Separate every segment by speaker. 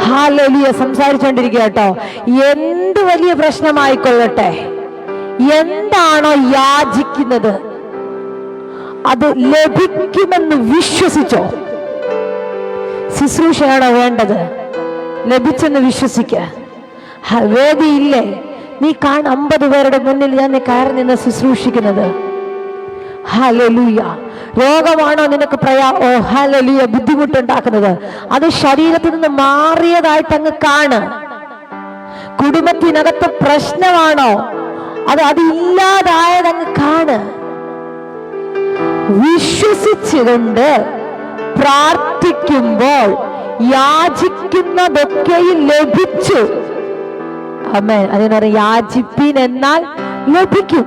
Speaker 1: Hallelujah സംസാരിച്ചുകൊണ്ടിരിക്കുക കേട്ടോ. എന്ത് വലിയ പ്രശ്നമായിക്കൊള്ളട്ടെ, എന്താണോ യാചിക്കുന്നത് അത് ലഭിക്കുമെന്ന് വിശ്വസിച്ചോ. ശുശ്രൂഷയാണോ വേണ്ടത്, ലഭിച്ചെന്ന് വിശ്വസിക്ക. വേദിയില്ലേ, നീ 50 പേരുടെ മുന്നിൽ ഞാൻ കയറി നിന്ന് ശുശ്രൂഷിക്കുന്നത്. ഹല്ലേലൂയ. രോഗമാണോ നിനക്ക് ഹല്ലേലൂയ ബുദ്ധിമുട്ടുണ്ടാക്കുന്നത്, അത് ശരീരത്തിൽ നിന്ന് മാറിയതായിട്ട് അങ്ങ് കാണ്. കുടുംബത്തിനകത്ത് പ്രശ്നമാണോ, അതില്ലാതായതങ്ങ് കാണ്. വിശ്വസിച്ചുകൊണ്ട് പ്രാർത്ഥിക്കുമ്പോൾ യാചിക്കുന്നതൊക്കെയും ലഭിച്ചു. ആമേൻ. അതിനറിയാം, യാചിപ്പീൻ എന്നാൽ ലഭിക്കും.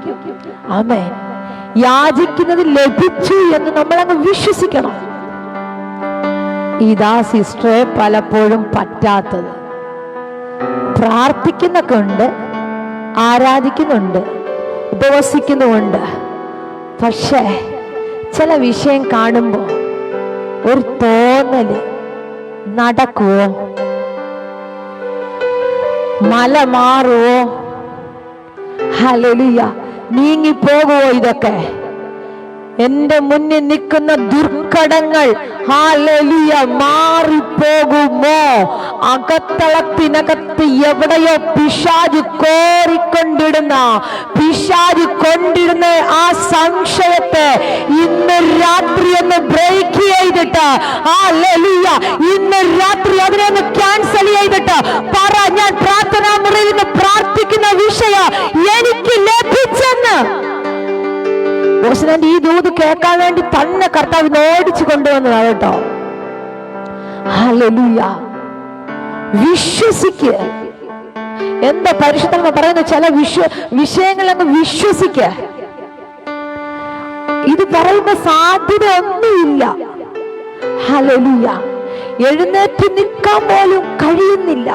Speaker 1: ആമേൻ. യാചിക്കുന്നത് ലഭിച്ചു എന്ന് നമ്മളങ്ങ് വിശ്വസിക്കണം. ഇതാ സിസ്റ്ററെ പലപ്പോഴും പറ്റാത്തത്. പ്രാർത്ഥിക്കുന്നൊക്കെ ഉണ്ട്, ആരാധിക്കുന്നുണ്ട്, ഉപവസിക്കുന്നുമുണ്ട്. പക്ഷേ ചില വിഷയം കാണുമ്പോൾ ഒരു തോന്നല്, നടക്കുവോ, മല മാറുവോ, ഹല്ലേലൂയ നീങ്ങിപ്പോകുവോ, ഇതൊക്കെ എന്റെ മുന്നിൽ നിൽക്കുന്ന ദുർഘടങ്ങൾ ഹല്ലേലൂയ മാറിപ്പോകുമോ, അകത്തളത്തിനകത്ത് എവിടെയോ പിശാച് കൊണ്ടിടുന്ന ആ സംശയത്തെ ഇന്ന് രാത്രി ഒന്ന് ബ്രേക്ക് ചെയ്തിട്ട് ഹല്ലേലൂയ ഇന്ന് രാത്രി അതിനെ ഒന്ന് ക്യാൻസൽ ചെയ്തിട്ട് പറ, ഞാൻ പ്രാർത്ഥനാ മുറിയിൽ നിന്ന് പ്രാർത്ഥിക്കുന്ന വിഷയം എനിക്ക് ലഭിച്ചെന്ന്. ഈ ദൂത് കേൾക്കാൻ വേണ്ടി തന്നെ കർത്താവ് ഓടിച്ചു കൊണ്ടുവന്നതാണ് കേട്ടോ. ഹല്ലേലൂയ. വിശ്വസിക്കുക. എന്താ പരിശുദ്ധ പറയുന്ന ചില വിഷയങ്ങൾ അങ്ങ് വിശ്വസിക്കുക. ഇത് പറയുന്ന സാധ്യത ഒന്നുമില്ല. ഹല്ലേലൂയ. എഴുന്നേറ്റ് നിൽക്കാൻ പോലും കഴിയുന്നില്ല.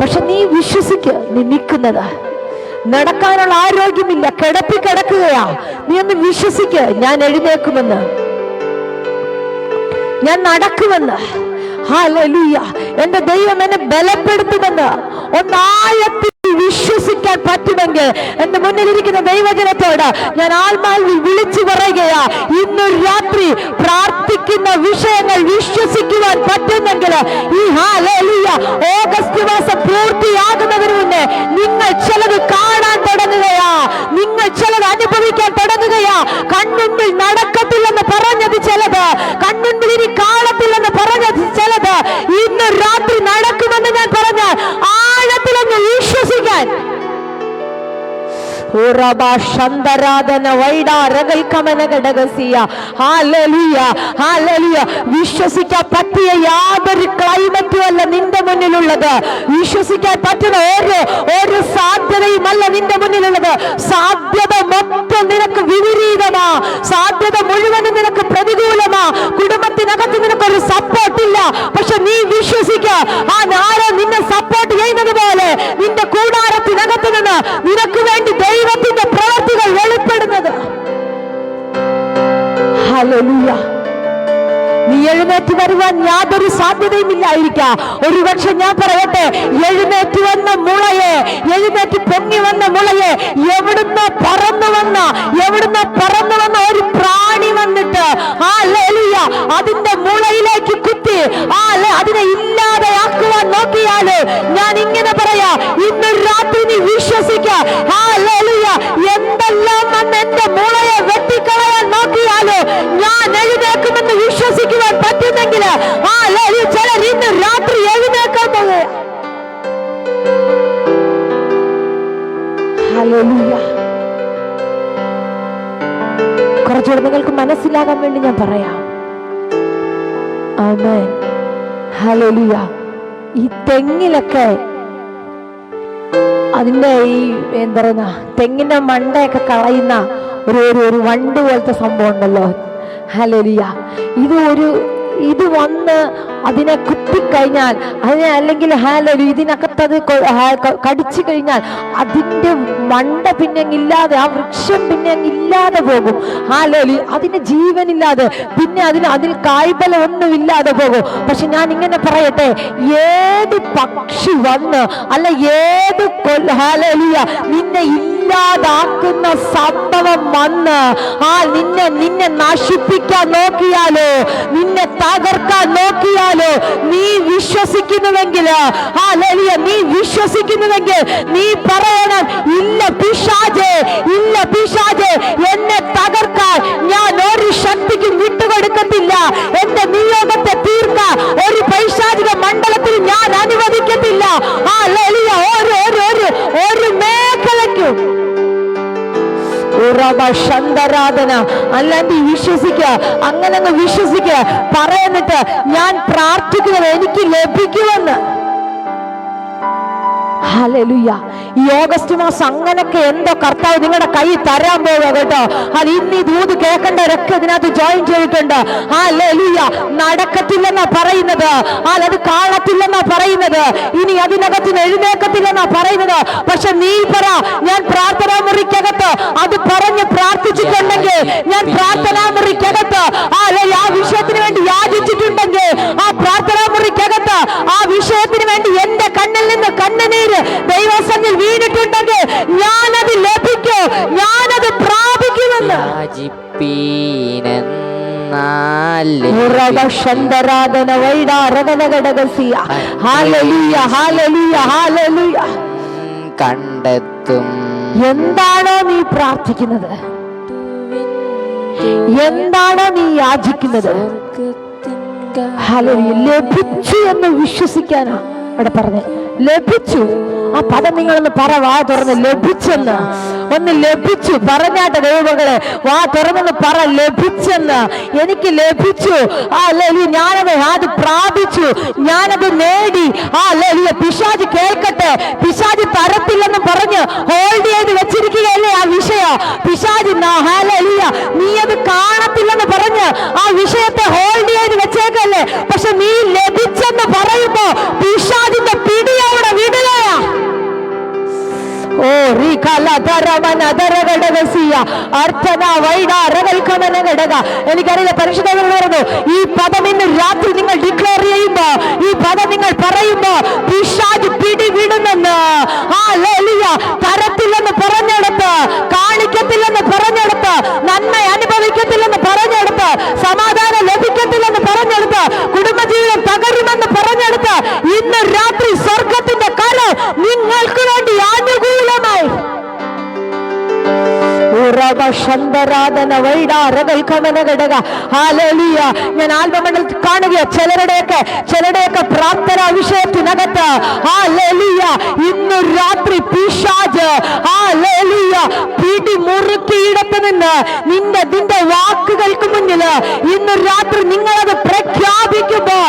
Speaker 1: പക്ഷെ നീ വിശ്വസിക്കുക, നീ നിൽക്കുന്നത്. നടക്കാനുള്ള ആരോഗ്യമില്ല, കിടക്കുകയാ. നീ ഒന്ന് വിശ്വസിക്ക, ഞാൻ എഴുന്നേക്കുമെന്ന്, ഞാൻ നടക്കുമെന്ന്. ഹല്ലേലൂയ. എന്റെ ദൈവം എന്നെ ബലപ്പെടുത്തുമെന്ന് ഒന്നായത്തിൽ വിശ്വസിക്കാൻ പറ്റുമെങ്കിൽ എന്റെ മുന്നിലിരിക്കുന്ന ദൈവജനത്തോട് ഞാൻ ആത്മാവിൽ വിളിച്ചു പറയുകയാ, ഇന്ന് രാത്രി പ്രാർത്ഥിക്കുന്ന വിഷയങ്ങൾ വിശ്വസിക്കുവാൻ പറ്റുന്നെങ്കിൽ ഈ ഹല്ലേലൂയ ഓഗസ്റ്റ് മാസം പൂർത്തിയാകുന്നതിന് മുന്നേ നിങ്ങൾ ചിലത് കാണാൻ തുടങ്ങുകയാ, നിങ്ങൾ ചിലത് അനുഭവിക്കാൻ തുടങ്ങുകയാ. കൺമുൻപിൽ നടക്കത്തില്ലെന്ന് പറഞ്ഞത് ചിലത്, കൺമുൻപിൽ ഇനി കാണത്തില്ലെന്ന് പറഞ്ഞത് ചിലത് ഇന്ന് രാത്രി നടക്കുമെന്ന് ഞാൻ പറഞ്ഞാൽ ആഴത്തിലൊന്ന് വിശ്വസിക്കാൻ വിശ്വസിക്കാൻ പറ്റിയ യാതൊരു ക്ലൈമറ്റും അല്ല നിന്റെ മുന്നിലുള്ളത്. വിശ്വസിക്കാൻ പറ്റുന്ന ഒരു സാധ്യതയുമല്ല നിന്റെ മുന്നിലുള്ളത്. സാധ്യത മൊത്തം നിനക്ക് വിപരീതമാ, സാധ്യത മുഴുവനും നിനക്ക് പ്രതികൂലമാ. കുടുംബത്തിനകത്ത് നിനക്കൊരു സപ്പോർട്ടില്ല. പക്ഷെ നീ വിശ്വസിക്ക, ആരോ നിന്നെ സപ്പോർട്ട് ചെയ്യുന്നത് പോലെ നിന്റെ കൂടാരത്തിനകത്ത് നിന്ന് നിനക്ക് വേണ്ടി ദൈവത്തിന്റെ പ്രവൃത്തികൾ വെളിപ്പെടുന്നത്. ഹല്ലേലൂയ. നീ എഴുന്നേറ്റ് വരുവാൻ യാതൊരു സാധ്യതയും ഇല്ലായിരിക്കാം. ഒരുപക്ഷെ ഞാൻ പറയട്ടെ, എഴുന്നേറ്റ് വന്ന മുളയെ, എഴുന്നേറ്റ് പൊങ്ങി വന്ന മുളയെ എവിടുന്ന് പറന്നു വന്ന ഒരു പ്രാണി വന്നിട്ട് ഹല്ലേലൂയ അതിന്റെ മുളയിലേക്ക് കുത്തി അതിനെ ഇല്ലാതെയാക്കുവാൻ നോക്കിയാല് ഞാൻ ഇങ്ങനെ പറയാ, ഇന്ന് രാത്രി നീ വിശ്വസിക്ക, ഹല്ലേലൂയ എന്തെല്ലാം വന്ന് എന്റെ മുളയെ വെട്ടിക്കളയാൻ നോക്കിയാല് ഞാൻ എഴുന്നേക്കുമെന്ന് വിശ്വസിക്കുവാൻ പറ്റുന്നെങ്കിൽ ചിലർ ഇന്ന് രാത്രി എഴുന്നേക്കാൻ പോകുക. ഹല്ലേലൂയ. കുറച്ചുകൂടെ നിങ്ങൾക്ക് മനസ്സിലാകാൻ വേണ്ടി ഞാൻ പറയാം. ആമേൻ. ഹല്ലേലൂയ. ഈ തെങ്ങിലൊക്കെ അതിന്റെ ഈ എന്താ പറയുന്ന തെങ്ങിന്റെ മണ്ടയൊക്കെ കളയുന്ന ഒരു വണ്ട് പോലത്തെ സംഭവം ഉണ്ടല്ലോ. ഹല്ലേലൂയ. ഇത് വന്ന് അതിനെ കുത്തിക്കഴിഞ്ഞാൽ, അതിനെ അല്ലെങ്കിൽ ഇതിനകത്തത് കടിച്ചു കഴിഞ്ഞാൽ അതിന്റെ മണ്ട പിന്നെ ഇല്ലാതെ, ആ വൃക്ഷം പിന്നെ ഇല്ലാതെ പോകും. അതിന് ജീവനില്ലാതെ, പിന്നെ അതിൽ കായ്ഫലം ഒന്നുമില്ലാതെ പോകും. പക്ഷെ ഞാൻ ഇങ്ങനെ പറയട്ടെ, ഏത് പക്ഷി വന്ന് അല്ല ഏത് നിന്നെ ഇല്ലാതാക്കുന്ന സംഭവം വന്ന് നിന്നെ നശിപ്പിക്കാൻ നോക്കിയാലോ, നിന്നെ തകർക്കാൻ നോക്കിയാലോ, നീ വിശ്വസിക്കുന്നുവെങ്കിൽ നീ വിശ്വസിക്കുന്നുവെങ്കിൽ നീ പറയണം, ഇല്ല പിശാചേ, ഇല്ല പിശാചേ, എന്നെ തകർക്കാൻ ഞാൻ ഒരു ശക്തിക്കും വിട്ടുകൊടുക്കത്തില്ല. എന്റെ നിയോഗത്തെ തീർക്കാൻ ഒരു പൈശാചിക മണ്ഡലത്തിൽ ഞാൻ അനുവദിക്കത്തില്ല. ഒരു മേഖലയ്ക്കും ശന്തരാധന അല്ലാണ്ട് വിശ്വസിക്കുക, അങ്ങനെ അങ്ങ് വിശ്വസിക്കുക. പറയുന്നിട്ട് ഞാൻ പ്രാർത്ഥിക്കുന്നത് എനിക്ക് ലഭിക്കുമെന്ന്. ഹല്ലേലൂയ. ഈ ഓഗസ്റ്റ് മാസം അങ്ങനൊക്കെ എന്തോ കർത്താവ് നിങ്ങളുടെ കൈ തരാൻ പോവുക കേട്ടോ. ഇന്ന് ഈ ദൂത് കേൾക്കേണ്ടവരൊക്കെ ഇതിനകത്ത് ജോയിൻ ചെയ്തിട്ടുണ്ട്. ഹല്ലേലൂയ. നടക്കത്തില്ലെന്നാ പറയുന്നത്, അത് കാണത്തില്ലെന്നാ പറയുന്നത്, ഇനി അതിനകത്ത് എഴുന്നേക്കത്തില്ലെന്നാ പറയുന്നത്. പക്ഷെ നീ പറ, ഞാൻ പ്രാർത്ഥനാ മുറിക്കകത്ത് അത് പറഞ്ഞ് പ്രാർത്ഥിച്ചിട്ടുണ്ടെങ്കിൽ, ഞാൻ പ്രാർത്ഥനാ മുറിക്കകത്ത് ആ വിഷയത്തിന് വേണ്ടി യാചിച്ചിട്ടുണ്ടെങ്കിൽ, ആ പ്രാർത്ഥനാ മുറിക്കകത്ത് ആ വിഷയത്തിന് വേണ്ടി എന്റെ കണ്ണിൽ നിന്ന് കണ്ണുനീര് ദൈവസന്നിധിയിൽ വീണിട്ടുണ്ടെങ്കിൽ ഞാനത് ലഭിക്കും, ഞാനത് പ്രാപിക്കുമെന്ന്.
Speaker 2: കണ്ടെത്തും.
Speaker 1: എന്താണോ നീ പ്രാർത്ഥിക്കുന്നത്, എന്താണോ നീ യാചിക്കുന്നത്, ലഭിച്ചു എന്ന് വിശ്വസിക്കാനാ അവിടെ പറഞ്ഞേ. ലഭിച്ചു. ആ പദം നിങ്ങളൊന്ന് പറ, വാ തുറന്ന് ലഭിച്ചെന്ന്. ഒന്ന് ലഭിച്ചു പറഞ്ഞാട്ടെ ദൈവങ്ങളെ, വാ തുറന്നൊന്ന് പറ, ലഭിച്ചെന്ന്. എനിക്ക് ലഭിച്ചു. ഞാനത് അത് പ്രാപിച്ചു, ഞാനത് നേടി. പിശാച് കേൾക്കട്ടെ, പിശാച് തരത്തില്ലെന്ന് പറഞ്ഞ് ഹോൾഡ് ചെയ്ത് വെച്ചിരിക്കുകയല്ലേ ആ വിഷയം. പിശാച് നീ അത് കാണത്തില്ലെന്ന് പറഞ്ഞ് ആ വിഷയത്തെ ഹോൾഡ് ചെയ്ത് വെച്ചേക്കല്ലേ. പക്ഷെ നീ ലഭിച്ചെന്ന് പറയുമ്പോ പിശാചിന്റെ പിടി അവിടെ വിടുകയാ. എനിക്കറിയില്ല, പരിശുദ്ധങ്ങൾ പറഞ്ഞു ഈ പദം ഇന്ന് രാത്രി നിങ്ങൾ ഡിക്ലെയർ ചെയ്യുമ്പോ, ഈ പദം നിങ്ങൾ പറയുമ്പോ പിശാച് പിടി വിടുമെന്ന്. തരത്തില്ലെന്ന് പറഞ്ഞെടുത്ത്, കാണിക്കത്തില്ലെന്ന് പറഞ്ഞെടുത്ത്, നന്മ അനുഭവിക്കത്തില്ലെന്ന് പറഞ്ഞെടുത്ത്, സമാധാനം ലഭിക്കത്തില്ലെന്ന് പറഞ്ഞെടുത്ത്, കുടുംബജീവിതം തകരുമെന്ന് പറഞ്ഞെടുത്ത്, ഇന്ന് രാത്രി സ്വർഗത്തിന്റെ കരം നിങ്ങൾക്ക് വേണ്ടി അനുകൂലമായി. ഞാൻ ആൽബമണ്ഡലത്തിൽ കാണുക ചിലരുടെയൊക്കെ പ്രാർത്ഥനാ വിഷയത്തിനകത്ത് ഇന്ന് രാത്രി പിശാച് പിടി മുറുക്കിയിടത്ത് നിന്ന് നിന്റെ വാക്കുകൾക്ക് മുന്നിൽ ഇന്ന് രാത്രി നിങ്ങളത് പ്രഖ്യാപിക്കുമ്പോ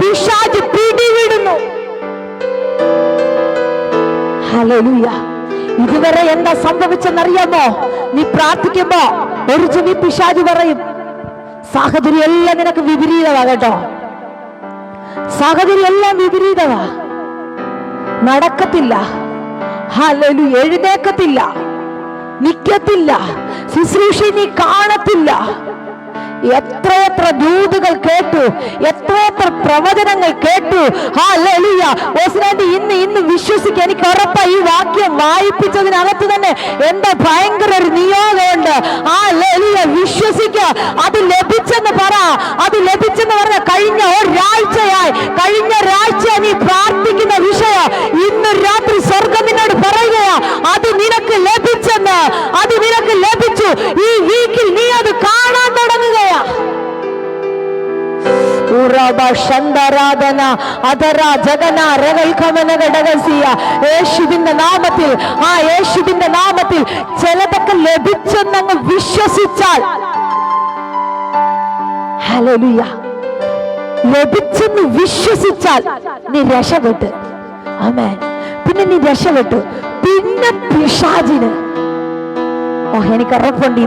Speaker 1: പിശാച് പിടിവിടുന്നു. ഹല്ലേലൂയ. ഇതുവരെ എന്താ സംഭവിച്ചെന്നറിയാമോ? നീ പ്രാർത്ഥിക്കുമ്പോ ഒരു ചെവി പിശാച് പറയും, സാഹചര്യം എല്ലാം നിനക്ക് വിപരീതമാ കേട്ടോ, സാഹചര്യം എല്ലാം വിപരീതമാ, നടക്കത്തില്ല, ഹല്ലേലൂയ, എഴുന്നേക്കത്തില്ല, നിക്കത്തില്ല, ശുശ്രൂഷ നീ കാണത്തില്ല. എത്രയെത്ര ദൂതുകൾ കേട്ടു, എത്രയെത്ര പ്രവചനങ്ങൾ കേട്ടു. ഇന്ന് വിശ്വസിക്കുക, എനിക്ക് ഉറപ്പായി ഈ വാക്യം വായിപ്പിച്ചതിനകത്ത് തന്നെ എന്തോ ഭയങ്കര ഒരു നിയോഗമുണ്ട്. വിശ്വസിക്കുക, അത് ലഭിച്ചെന്ന് പറ. അത് ലഭിച്ചെന്ന് പറഞ്ഞ കഴിഞ്ഞ ഒരാഴ്ച നീ പ്രാർത്ഥിക്കുന്ന വിഷയം ഇന്ന് രാത്രി സ്വർഗം നിന്നോട് പറയുകയാ, അത് നിനക്ക് ലഭിച്ചെന്ന്. അത് നിനക്ക് ലഭിച്ചു. ഈ വീക്കിൽ നീ അത് കാണാൻ തുടങ്ങുകയാ. യേശുവിന്റെ നാമത്തിൽ ചിലതൊക്കെ ലഭിച്ചെന്നങ്ങ് വിശ്വസിച്ചാൽ, ഹല്ലേലൂയ, ലഭിച്ചെന്ന് വിശ്വസിച്ചാൽ നീ രക്ഷപ്പെട്ടു. ആമേൻ. പിന്നെ നീ രക്ഷപ്പെട്ടു. പിന്നെ പിശാചിന് എനിക്ക് ഉറപ്പുണ്ട്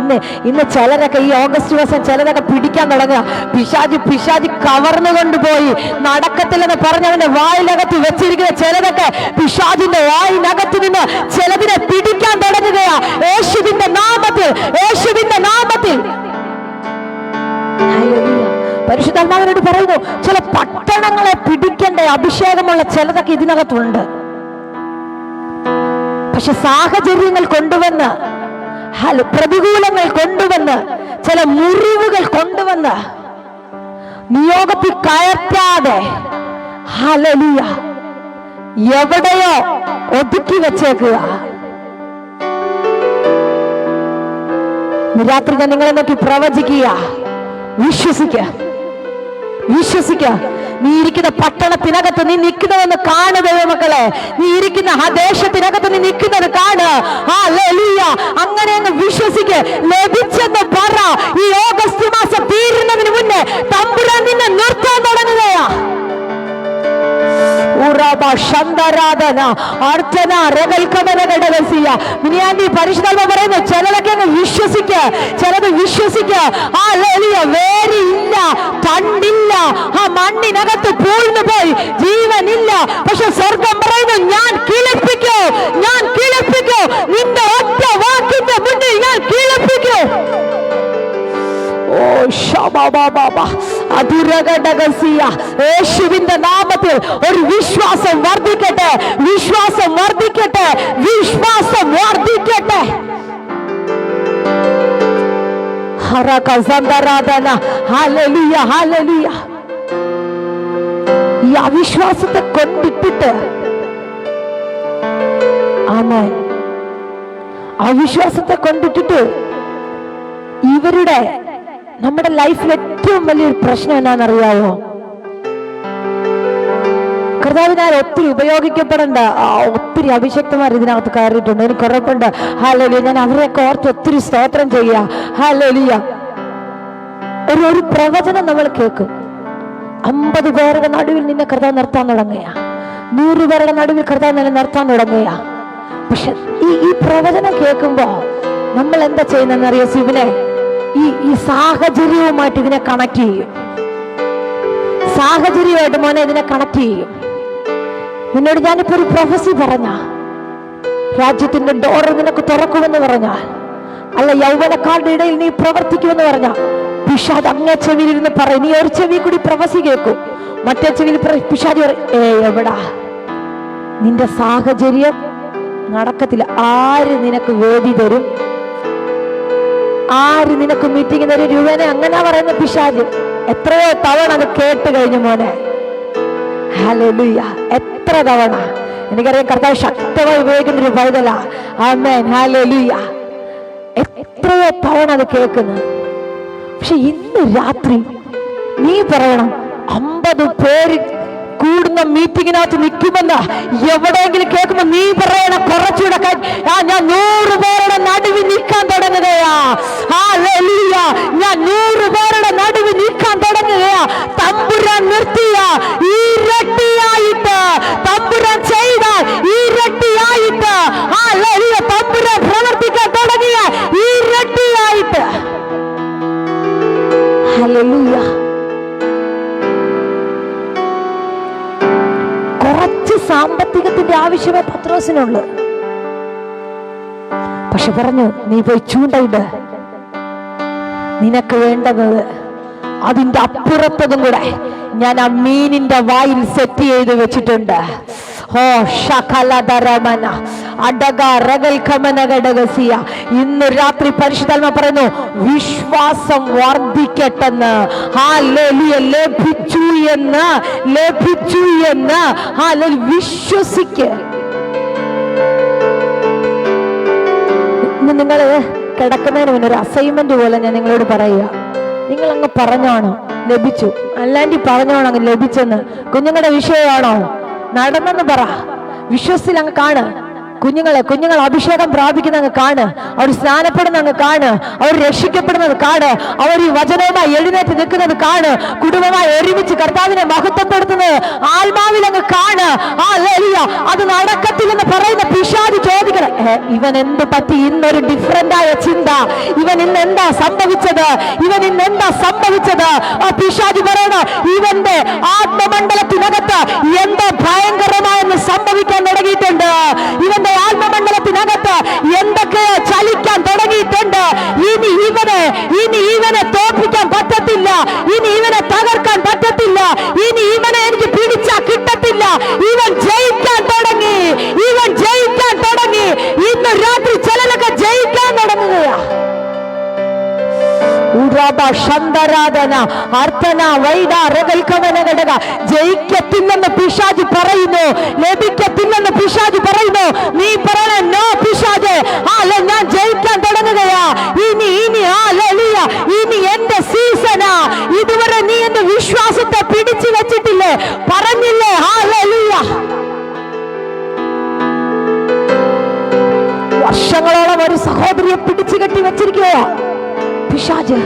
Speaker 1: ഇന്ന് ചിലരൊക്കെ ഈ ഓഗസ്റ്റ് മാസം ചിലരൊക്കെ പിടിക്കാൻ തുടങ്ങുക. പിശാചി കവർന്നു കൊണ്ടുപോയി നടക്കത്തില്ലെന്ന് പറഞ്ഞവന്റെ വായിനകത്ത് വെച്ചിരിക്കുന്ന ചിലരൊക്കെ പിശാചിന്റെ വായിനകത്ത് നിന്ന് ചിലതിനെ പിടിക്കാൻ തുടങ്ങുകയാ. യേശുവിന്റെ നാമത്തിൽ, യേശുവിന്റെ നാമത്തിൽ. പരിശുദ്ധാത്മാവിനോട് പറയുന്നു, ചില പട്ടണങ്ങളെ പിടിക്കേണ്ട അഭിഷേകമുള്ള ചിലതൊക്കെ ഇതിനകത്തുണ്ട്. പക്ഷെ സാഹചര്യങ്ങൾ കൊണ്ടുവന്ന്, പ്രതികൂലങ്ങൾ കൊണ്ടുവന്ന്, ചില മുറിവുകൾ കൊണ്ടുവന്ന് നിയോഗത്തിൽ കയറ്റാതെ ഹല്ലേലൂയ എവിടെയോ ഒതുക്കി വെച്ചേക്കുക. രാത്രി ഞാൻ നിങ്ങളെ നോക്കി പ്രവചിക്കുക, വിശ്വസിക്കുക. നീ ഇരിക്കുന്ന പട്ടണത്തിനകത്ത് നീ നിൽക്കുന്നതെന്ന് കാണുക മക്കളെ. നീ ഇരിക്കുന്ന ആ ദേശത്തിനകത്ത് നീ നിൽക്കുന്നത് കാണുക. ഹല്ലേലൂയ. അങ്ങനെ അങ്ങ് വിശ്വസിക്ക. ലഭിച്ചെന്ന് പറ. ഈ ഓഗസ്റ്റ് മാസം തീരുന്നതിന് മുന്നേ തമ്പുരാൻ നിന്നെ നിർത്താൻ തുടങ്ങുകയാ. പരിശുദ്ധാത്മാ പറയുന്നു, ചിലതൊക്കെ അങ്ങ് വിശ്വസിക്കുക, ചിലത് വിശ്വസിക്കുക. വേരില്ല, തണ്ടില്ല, ആ മണ്ണിനകത്ത് പൂഴ്ന്നു പോയി ജീവനില്ല. പക്ഷെ സ്വർഗം പറയുന്നു, ഞാൻ കിളിപ്പിക്കൂ, ഞാൻ കിളിപ്പിക്കൂ. നിന്റെ ഒറ്റ വാക്കിന്റെ മുന്നിൽ ഞാൻ കിളിപ്പിക്കൂ. യേശുവിന്റെ നാമത്തിൽ ഒരു വിശ്വാസം വർദ്ധിക്കട്ടെ, വിശ്വാസം വർദ്ധിക്കട്ടെ, വിശ്വാസം വർദ്ധിക്കട്ടെ. ഈ അവിശ്വാസത്തെ കൊണ്ടിട്ടിട്ട് ആമേൻ, അവിശ്വാസത്തെ കൊണ്ടിട്ടിട്ട് ഇവരുടെ നമ്മുടെ ലൈഫിൽ ഏറ്റവും വലിയൊരു പ്രശ്നം എന്നാണെന്നറിയാവോ? കർത്താവിനാൽ ഒത്തിരി ഉപയോഗിക്കപ്പെടേണ്ട ഒത്തിരി അഭിഷക്തമാർ ഇതിനകത്ത് കയറിയിട്ടുണ്ട്. എനിക്ക് ഉറപ്പുണ്ട്. ഹല്ലേലൂയ. ഞാൻ അവരെയൊക്കെ ഓർത്ത് ഒത്തിരി സ്തോത്രം ചെയ്യുക. ഹല്ലേലൂയ. ഒരു പ്രവചനം നമ്മൾ കേൾക്കും. 50 പേരുടെ നടുവിൽ നിന്നെ കർത്താവ് നിർത്താൻ തുടങ്ങുക, 100 പേരുടെ നടുവിൽ കർത്താവ് നിന്നെ നിർത്താൻ തുടങ്ങുക. പക്ഷെ ഈ പ്രവചനം കേൾക്കുമ്പോ നമ്മൾ എന്താ ചെയ്യുന്നറിയോ? ശിവനെ ഈ സാഹചര്യവുമായിട്ട് ഇതിനെ കണക്ട് ചെയ്യും. സാഹചര്യമായിട്ട് മോനെ ഇതിനെ കണക്ട് ചെയ്യും. നിന്നോട് ഞാനിപ്പോ ഒരു പ്രൊഫസി പറഞ്ഞ, രാജ്യത്തിന്റെ ഡോർ നിനക്ക് തുറക്കുമെന്ന് പറഞ്ഞാൽ, അല്ല യൗവനക്കാരുടെ ഇടയിൽ നീ പ്രവർത്തിക്കുമെന്ന് പറഞ്ഞ, പിശാച് അങ്ങേ ചെവിയിലിരുന്ന് പറയും. നീ ഒരു ചെവി കൂടി പ്രൊഫസി കേൾക്കും, മറ്റേ ചെവിയിൽ പിശാച് പറയും, എവിടാ നിന്റെ സാഹചര്യം നടക്കത്തില്ല. ആര് നിനക്ക് വേദി തരും? ആര് നിനക്ക് മീറ്റിംഗ് തരും? രൂപനെ അങ്ങനെ പറയുന്ന പിശാച് എത്രയോ തവണ അത് കേട്ട് കഴിഞ്ഞു മോനെ. ഹല്ലേലൂയ. എത്ര തവണ? എനിക്കറിയാം കർത്താവ് ശക്തമായി ഉപയോഗിക്കുന്ന ഒരു പൈതലാ. ആമേൻ. ഹല്ലേലൂയ. എത്രയോ തവണ അത് കേൾക്കുന്നു. പക്ഷെ ഇന്ന് രാത്രി നീ പറയണം, 50 പേര് കൂടുന്ന മീറ്റിങ്ങിനകത്ത് നിൽക്കുമെന്ന് എവിടെയെങ്കിലും കേൾക്കുമ്പോ നീ പറയണം, കുറച്ചുകൂടെ ഞാൻ 100 പേരുടെ നടുവിൽ നിൽക്കാൻ തുടങ്ങുകയാ. ഹല്ലേലൂയ. ഞാൻ 100 പേരുടെ നടുവിൽ നിൽക്കാൻ തുടങ്ങുകയാ. തമ്പുരാൻ നിർത്തിയ ഇരട്ടിയായിട്ട്, തമ്പുരാൻ ചെയ്ത ഇരട്ടിയായിട്ട്, ഹല്ലേലൂയ, തമ്പുരാൻ പ്രവർത്തിക്കാൻ തുടങ്ങിയ ഇരട്ടിയായിട്ട്. ഹല്ലേലൂയ. കുറച്ച് സാമ്പത്തികത്തിന്റെ ആവശ്യമേ പത്രോസിനുള്ളു. പക്ഷെ പറഞ്ഞു, നീ പോയി ചൂണ്ടയിട്, നിനക്ക് വേണ്ടത് അതിന്റെ അപ്പുറത്തതും കൂടെ ഞാൻ ആ മീനിന്റെ വായിൽ സെറ്റ് ചെയ്ത് വെച്ചിട്ടുണ്ട്. ഓ ശകലധരമന അടക റഗൽഖമനഗടഗസിയ. ഇന്ന് രാത്രി പരിശുദ്ധാത്മാ പറയുന്നു, വിശ്വാസം വർദ്ധിക്കട്ടെന്ന്. ഹല്ലേലൂയ. ലഭിച്ചു എന്ന് വിശ്വസിക്ക്. ഇന്ന് നിങ്ങൾ കിടക്കുന്നതിന് മുന്നേ ഒരു അസൈൻമെന്റ് പോലെ ഞാൻ നിങ്ങളോട് പറയുക. നിങ്ങൾ അങ്ങ് പറഞ്ഞാണോ ലഭിച്ചു, അല്ലാണ്ടി പറഞ്ഞാണോ അങ്ങ് ലഭിച്ചെന്ന്? കുഞ്ഞുങ്ങളുടെ വിഷയമാണോ നടന്നെന്ന് പറ. വിശ്വസിൽ അങ്ങ് കാണ്. കുഞ്ഞുങ്ങൾ അഭിഷേകം പ്രാപിക്കുന്ന അങ്ങ് കാണ്. അവർ സ്നാനപ്പെടുന്ന അങ്ങ് കാണ്. അവർ രക്ഷിക്കപ്പെടുന്നത് കാണ്. അവർ ഈ വചനവുമായി എഴുന്നേറ്റ് നിൽക്കുന്നത് കാണ്. കുടുംബമായി ഒരുമിച്ച് കർത്താവിനെ മഹത്വപ്പെടുത്തുന്നത് ആത്മാവിൽ അങ്ങ് കാണ്. ഹല്ലേലൂയ. അത് നടക്കത്തില്ലെന്ന് പറയുന്ന പിശാച് ചോദിക്കണം, ഇവൻ എന്ത് പറ്റി ഇന്നൊരു ഡിഫറന്റ് ആയ ചിന്ത, ഇവൻ ഇന്ന് എന്താ സംഭവിച്ചത്, ഇവൻ ഇന്ന് എന്താ സംഭവിച്ചത്? പിശാച് പറയണ ഇവന്റെ ആത്മമണ്ഡലത്തിനകത്ത് എന്തോ ഭയങ്കരമായെന്ന് സംഭവിക്കാൻ തുടങ്ങിയിട്ടുണ്ട്. ഇവന്റെ ആത്മമണ്ഡലത്തിനകത്ത് എന്തൊക്കെയോ ചലിക്കാൻ തുടങ്ങിയിട്ടുണ്ട്. ഇനി ഇവനെ തോൽപ്പിക്കാൻ പറ്റത്തില്ല, ഇനി ഇവനെ തകർക്കാൻ പറ്റത്തില്ല, ഇനി ഇവനെ എനിക്ക് പിടിച്ചാൽ കിട്ടത്തില്ല. ഇവൻ ജയിക്കാൻ തുടങ്ങി, ഇവൻ ജയിക്കാൻ തുടങ്ങി. ഇന്ന് രാത്രി ചിലരൊക്കെ ജയിക്കാൻ തുടങ്ങുകയാ. ജയിക്കത്തില്ലെന്ന് പിശാച് പറയുന്നു, ലഭിക്കത്തില്ലെന്ന് പിശാച് പറയുന്നു. നീ പറയണ നോ പിശാച്, ഞാൻ ജയിക്കാൻ തുടങ്ങുകയാ. ഇനി എന്റെ സീസണാ. ഇതുവരെ നീ എന്റെ വിശ്വാസത്തെ പിടിച്ചു വെച്ചിട്ടില്ലേ, പറഞ്ഞില്ലേ ഹല്ലേലൂയ. വർഷങ്ങളോളം ഒരു സഹോദരിയെ പിടിച്ചു കെട്ടി വെച്ചിരിക്കുകയോ പിശാച്.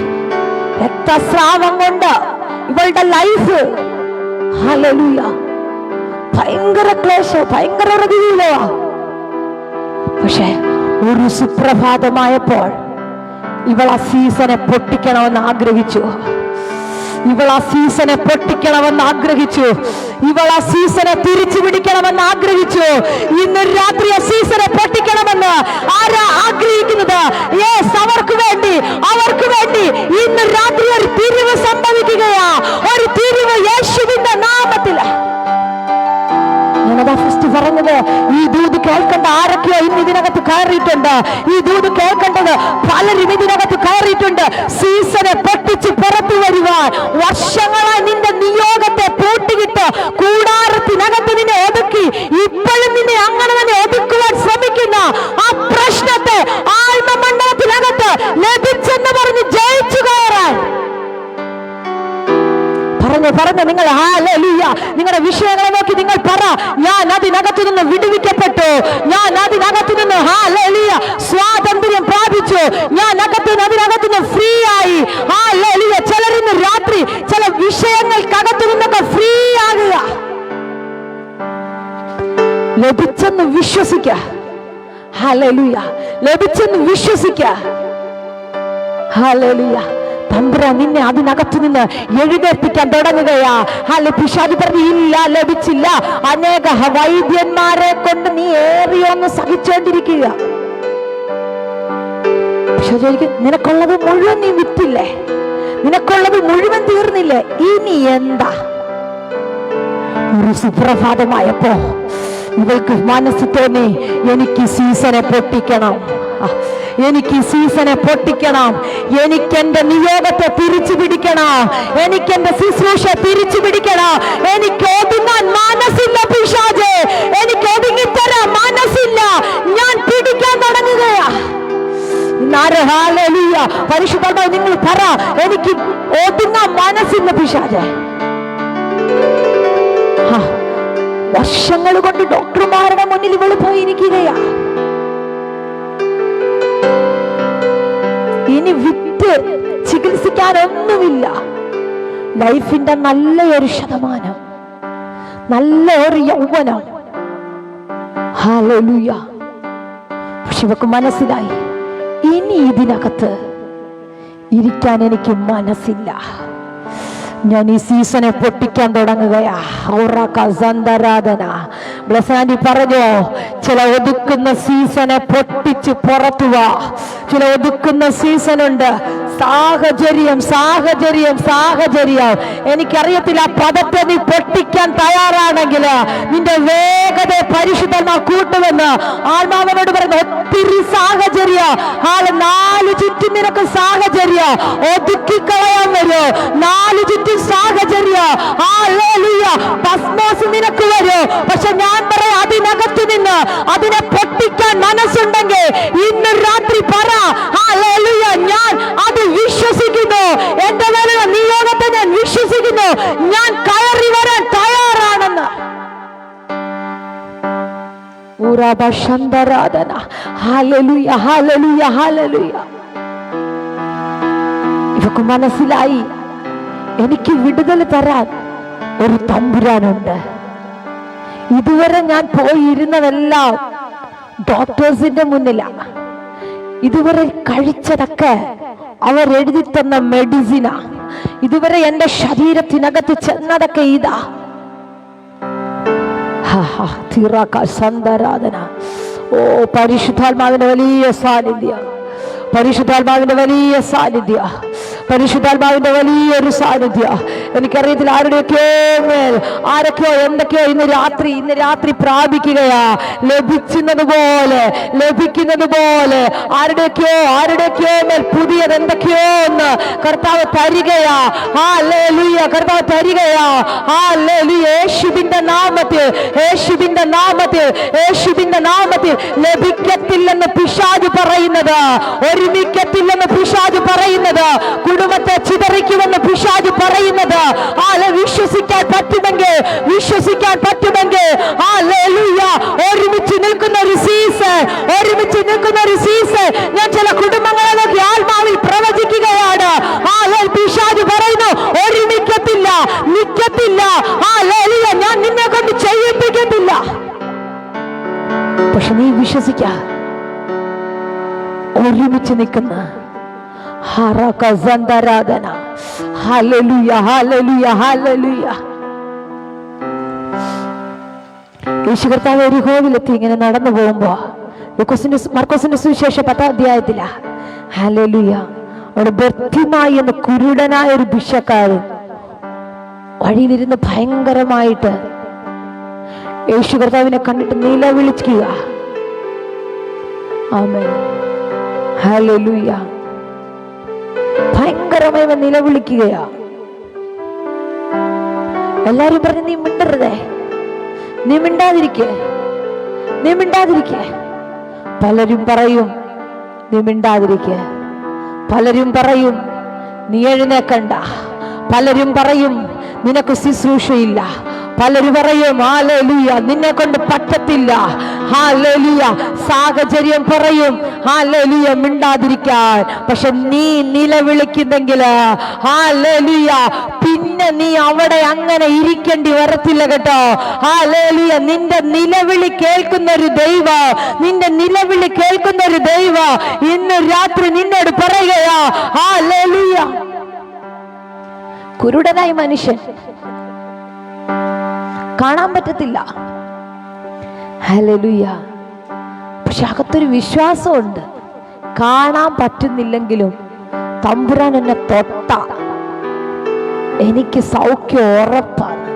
Speaker 1: രക്തസ്രാവം കൊണ്ട് ഇവളുടെ ലൈഫ് ഹല്ലേലൂയ ഭയങ്കര ക്ലേശം, ഭയങ്കര പ്രതികൂലോ. പക്ഷെ ഒരു സുപ്രഭാതമായപ്പോൾ ഇവൾ ആ സീസണെ പൊട്ടിക്കണമെന്ന് ആഗ്രഹിച്ചു. ഇവൾ ആ സീസണെ പൊട്ടിക്കണമെന്ന് ആഗ്രഹിച്ചു. ഇവൾ ആ സീസണെ തിരിച്ചു പിടിക്കണമെന്ന് ആഗ്രഹിച്ചു. ഇന്ന് രാത്രി ആ സീസണെ പൊട്ടിക്കണമെന്ന് ആരാ ആഗ്രഹിക്കുന്നത്? അവർക്ക് വേണ്ടി ഇന്ന് രാത്രി ഒരു തിരിവ് സംഭവിക്കുകയാ. ഒരു തിരിവ് യേശുവിന്റെ നാമത്തിൽ. ഞാനതാ ഫസ്റ്റ് പറഞ്ഞത്, ഈ ദൂത് കേൾക്കേണ്ട ആരൊക്കെയോ ഇന്ന് ഇതിനകത്ത് കയറിയിട്ടുണ്ട്. ഈ ദൂത് കേൾക്കേണ്ടത് പലരും ഇതിനകത്ത് കയറിയിട്ടുണ്ട്. സീസണെ പൊട്ടിച്ച് പുറത്തു വരുവാൻ വർഷങ്ങളായി നിന്റെ നിയോഗത്തെ പൂട്ടിയിട്ട് കൂടാരത്തിനകത്ത് നിന്നെ ഒതുക്കി, ഇപ്പോഴും നിന്നെ അങ്ങനെ തന്നെ ഒതുക്കുവാൻ ശ്രമിക്കുന്ന ആ പ്രശ്നത്തെ ആത്മമണ്ഡലത്തിനകത്ത് ലഭിച്ചെന്ന് പറഞ്ഞ് ജയിച്ചു കയറാൻ പറഞ്ഞു നിങ്ങൾ ഹല്ലേലൂയ. നിങ്ങളുടെ വിഷയങ്ങളെ നോക്കി നിങ്ങൾ പറ, ഞാൻ അതിനകത്തു നിന്ന് വിടുവിക്കപ്പെട്ടു, ഞാൻ അതിനകത്തു നിന്ന് ഹല്ലേലൂയ സ്വാതന്ത്ര്യം പ്രാപിച്ചു, ഞാൻ അതിനകത്തു നിന്ന് ഫ്രീ ആയി. ഹല്ലേലൂയ. ചിലരിന്ന് രാത്രി ചില വിഷയങ്ങൾക്കകത്തു നിന്നൊക്കെ ഫ്രീ ആകുക. ലഭിച്ചെന്ന് വിശ്വസിക്കുക. ഹല്ലേലൂയ. ലഭിച്ചെന്ന് വിശ്വസിക്കുക. ഹല്ലേലൂയ. തമ്പുരാൻ നിന്നെ അതിനകത്തു നിന്ന് എഴുന്നേൽപ്പിക്കാൻ തുടങ്ങുകയാ. പിശാച് പറഞ്ഞു ഇല്ല, ലഭിച്ചില്ല. അനേക വൈദ്യന്മാരെ കൊണ്ട് നീ ഏറിയൊന്ന് സഹിച്ചോണ്ടിരിക്കുക. നിനക്കുള്ളത് മുഴുവൻ നീ വിറ്റില്ലേ, നിനക്കുള്ളത് മുഴുവൻ തീർന്നില്ലേ, ഇനി എന്താ? ഒരു സുപ്രഭാതമായപ്പോ ഇവൾക്ക് മനസ്സ് തോന്നി, എനിക്ക് സീസണെ പൊട്ടിക്കണം, എനിക്ക് സീസണെ പൊട്ടിക്കണം, എനിക്ക് എന്റെ നിയോഗത്തെ തിരിച്ചു പിടിക്കണം, എനിക്ക് എന്റെ ശുശ്രൂഷ തിരിച്ചു പിടിക്കണം. എനിക്ക് ഒതുങ്ങാൻ മനസ്സില്ല പിശാചേ, എനിക്ക് ഒതുങ്ങിത്തരാൻ മനസ്സില്ല. ഞാൻ പിടിക്കാൻ തുടങ്ങുകയാ. ഹല്ലേലൂയ. പരിശുദ്ധാത്മാവേ നിങ്ങൾ പറ, എനിക്ക് ഒതുങ്ങാൻ മനസ്സില്ല പിശാചേ. വർഷങ്ങൾ കൊണ്ട് ഡോക്ടർമാരുടെ മുന്നിൽ ഇവള് പോയിരിക്കുകയാ. ഇനി വിറ്റ് ചികിത്സിക്കാനൊന്നുമില്ല. ലൈഫിന്റെ നല്ലൊരു ശതമാനം, നല്ല ഒരു യൗവനം. ഹല്ലേലൂയ. പക്ഷെ ഇവക്ക് മനസ്സിലായി, ഇനി ഇതിനകത്ത് ഇരിക്കാൻ എനിക്ക് മനസ്സില്ല. ഞാൻ ഈ സീസണെ പൊട്ടിക്കാൻ തുടങ്ങുകയാ. ബ്ലസ്സാൻഡി പറഞ്ഞോ, ചില ഒതുക്കുന്ന സീസണെ പൊട്ടിച്ച് പുറത്തുവാ. ചില ഒതുക്കുന്ന സീസൺ ഉണ്ട്. സാഹചര്യം എനിക്കറിയത്തില്ല. ആ പദത്തെ നീ പൊട്ടിക്കാൻ തയ്യാറാണെങ്കിൽ നിന്റെ വേഗത പരിശുദ്ധമാ കൂട്ടുമെന്ന് ആത്മാവിനോട് പറയുന്ന ഒത്തിരി സാഹചര്യം. നാല് ചുറ്റും നിനക്ക് സാഹചര്യം ഒതുക്കിക്കളയാൻ വരും. നാല് ചുറ്റും സാഹചര്യം പസ്മോസ് നിനക്ക് വരും. പക്ഷെ ഞാൻ പറയാം, അതിനകത്ത് നിന്ന് അതിനെ പൊട്ടിക്കാൻ മനസ്സുണ്ടെങ്കിൽ ഇന്ന് രാത്രി പറ, ഹല്ലേലൂയ, ഞാൻ അത് വിശ്വസിക്കുന്നു. എന്റെ മേലുള്ള നിയോഗത്തെ ഞാൻ വിശ്വസിക്കുന്നു. ഞാൻ കയറി വരാൻ തയ്യാറാണെന്ന്. ഹല്ലേലൂയ, ഹല്ലേലൂയ, ഹല്ലേലൂയ. ഇവർക്ക് മനസ്സിലായി, എനിക്ക് വിടുതൽ തരാൻ ഒരു തമ്പുരാനുണ്ട്. ഇതുവരെ ഞാൻ പോയിരുന്നതെല്ലാം ഡോക്ടേഴ്സിന്റെ മുന്നിലാ. ഇതുവരെ കഴിച്ചതൊക്കെ അവരെഴുതി തന്ന മെഡിസിനാ. ഇതുവരെ എന്റെ ശരീരത്തിനകത്ത് ചെന്നതൊക്കെ ഇതാ. സന്ദരാധന. ഓ പരിശുദ്ധാത്മാവിന്റെ വലിയ സാന്നിധ്യം, പരിശുദ്ധാത്മാവിന്റെ വലിയ സാന്നിധ്യം, പരിശുദ്ധാത്മാവിന്റെ വലിയൊരു സാന്നിധ്യം. എനിക്കറിയത്തില്ല ആരൊക്കെയോ എന്തൊക്കെയോ ഇന്ന് രാത്രി പ്രാപിക്കുകയാ. ലഭിക്കുന്നത് പോലെ ആരുടെയൊക്കെയോ മേൽ പുതിയത് എന്തൊക്കെയോ ഒന്ന് കർത്താവ് തരികയാ. ഹല്ലേലൂയ, കർത്താവ് തരികയാ. ഹല്ലേലൂയ. യേശുവിന്റെ നാമത്തിൽ ലഭിക്കത്തില്ലെന്ന് പിശാച് പറയുന്നത്, ഒരുമിക്കത്തില്ലെന്ന് പിശാച് പറയുന്നത്, കുടുംബത്തെ ചിതറിക്കുമെന്ന് പിശാച് പറയുന്നത്, വിശ്വസിക്കാൻ പറ്റുമെങ്കിൽ ഹല്ലേലൂയ. ഒരുമിച്ച് നിൽക്കുന്ന ഒരു സീസൺ ഞാൻ ചില കുടുംബങ്ങളെ നോക്കി ആത്മാവിൽ പ്രവചിക്കുകയാണ്. പിശാച് പറയുന്നു ഒരുമിക്കത്തില്ല, നിൽക്കത്തില്ല. ഹല്ലേലൂയ, ഞാൻ നിന്നെ കൊണ്ട് ചെയ്യിപ്പിക്കത്തില്ല. പക്ഷെ നീ വിശ്വസിക്ക, ഒരുമിച്ച് നിൽക്കുന്ന ഹരകസന്ദരാധന. ഹല്ലേലൂയ, ഹല്ലേലൂയ, ഹല്ലേലൂയ. യേശു കർത്താവ് എരിഹോവിലെത്തി ഇങ്ങനെ നടന്നു പോകുമ്പോ മർക്കോസിന്റെ സുവിശേഷം 10-ാം അധ്യായത്തിലാ. ഹല്ലേലൂയ. അവിടെ ബർത്തിമായി എന്ന കുരുടനായ ഒരു ഭിക്ഷക്കാരൻ വഴിയിലിരുന്ന് ഭയങ്കരമായിട്ട് യേശു കർത്താവിനെ കണ്ടിട്ട് നിലവിളിക്കുക. ആമേൻ. ഹല്ലേലൂയ. ഭയങ്കരമായി നിലവിളിക്കുകയാ. എല്ലാരും പറഞ്ഞു, നീ മിണ്ടരുതേ, നീ മിണ്ടാതിരിക്കേ. പലരും പറയും നീ മിണ്ടാതിരിക്കേ, പലരും പറയും നീ എഴുന്നേക്കണ്ട, പലരും പറയും നിനക്ക് ശുശ്രൂഷയില്ല, പലരും പറയും ഹല്ലേലൂയ നിന്നെ കൊണ്ട് പറ്റത്തില്ല, ഹല്ലേലൂയ സാഹചര്യം പറയും ഹല്ലേലൂയ മിണ്ടാതിരിക്കാൻ. പക്ഷെ നീ നിലവിളിക്കുന്നെങ്കിൽ ഹല്ലേലൂയ പിന്നെ നീ അവിടെ അങ്ങനെ ഇരിക്കേണ്ടി വരത്തില്ല കേട്ടോ. ഹല്ലേലൂയ. നിന്റെ നിലവിളി കേൾക്കുന്ന ഒരു ദൈവം ഇന്ന് രാത്രി നിന്നോട് പറയുകയാ. ഹല്ലേലൂയ. കുരുടനായ മനുഷ്യൻ, കാണാൻ പറ്റത്തില്ല. ഹല്ലേലൂയ. പക്ഷെ അകത്തൊരു വിശ്വാസമുണ്ട്. കാണാൻ പറ്റുന്നില്ലെങ്കിലും തമ്പുരാൻ എന്നെ തൊട്ട എനിക്ക് സൗഖ്യം ഉറപ്പാണ്.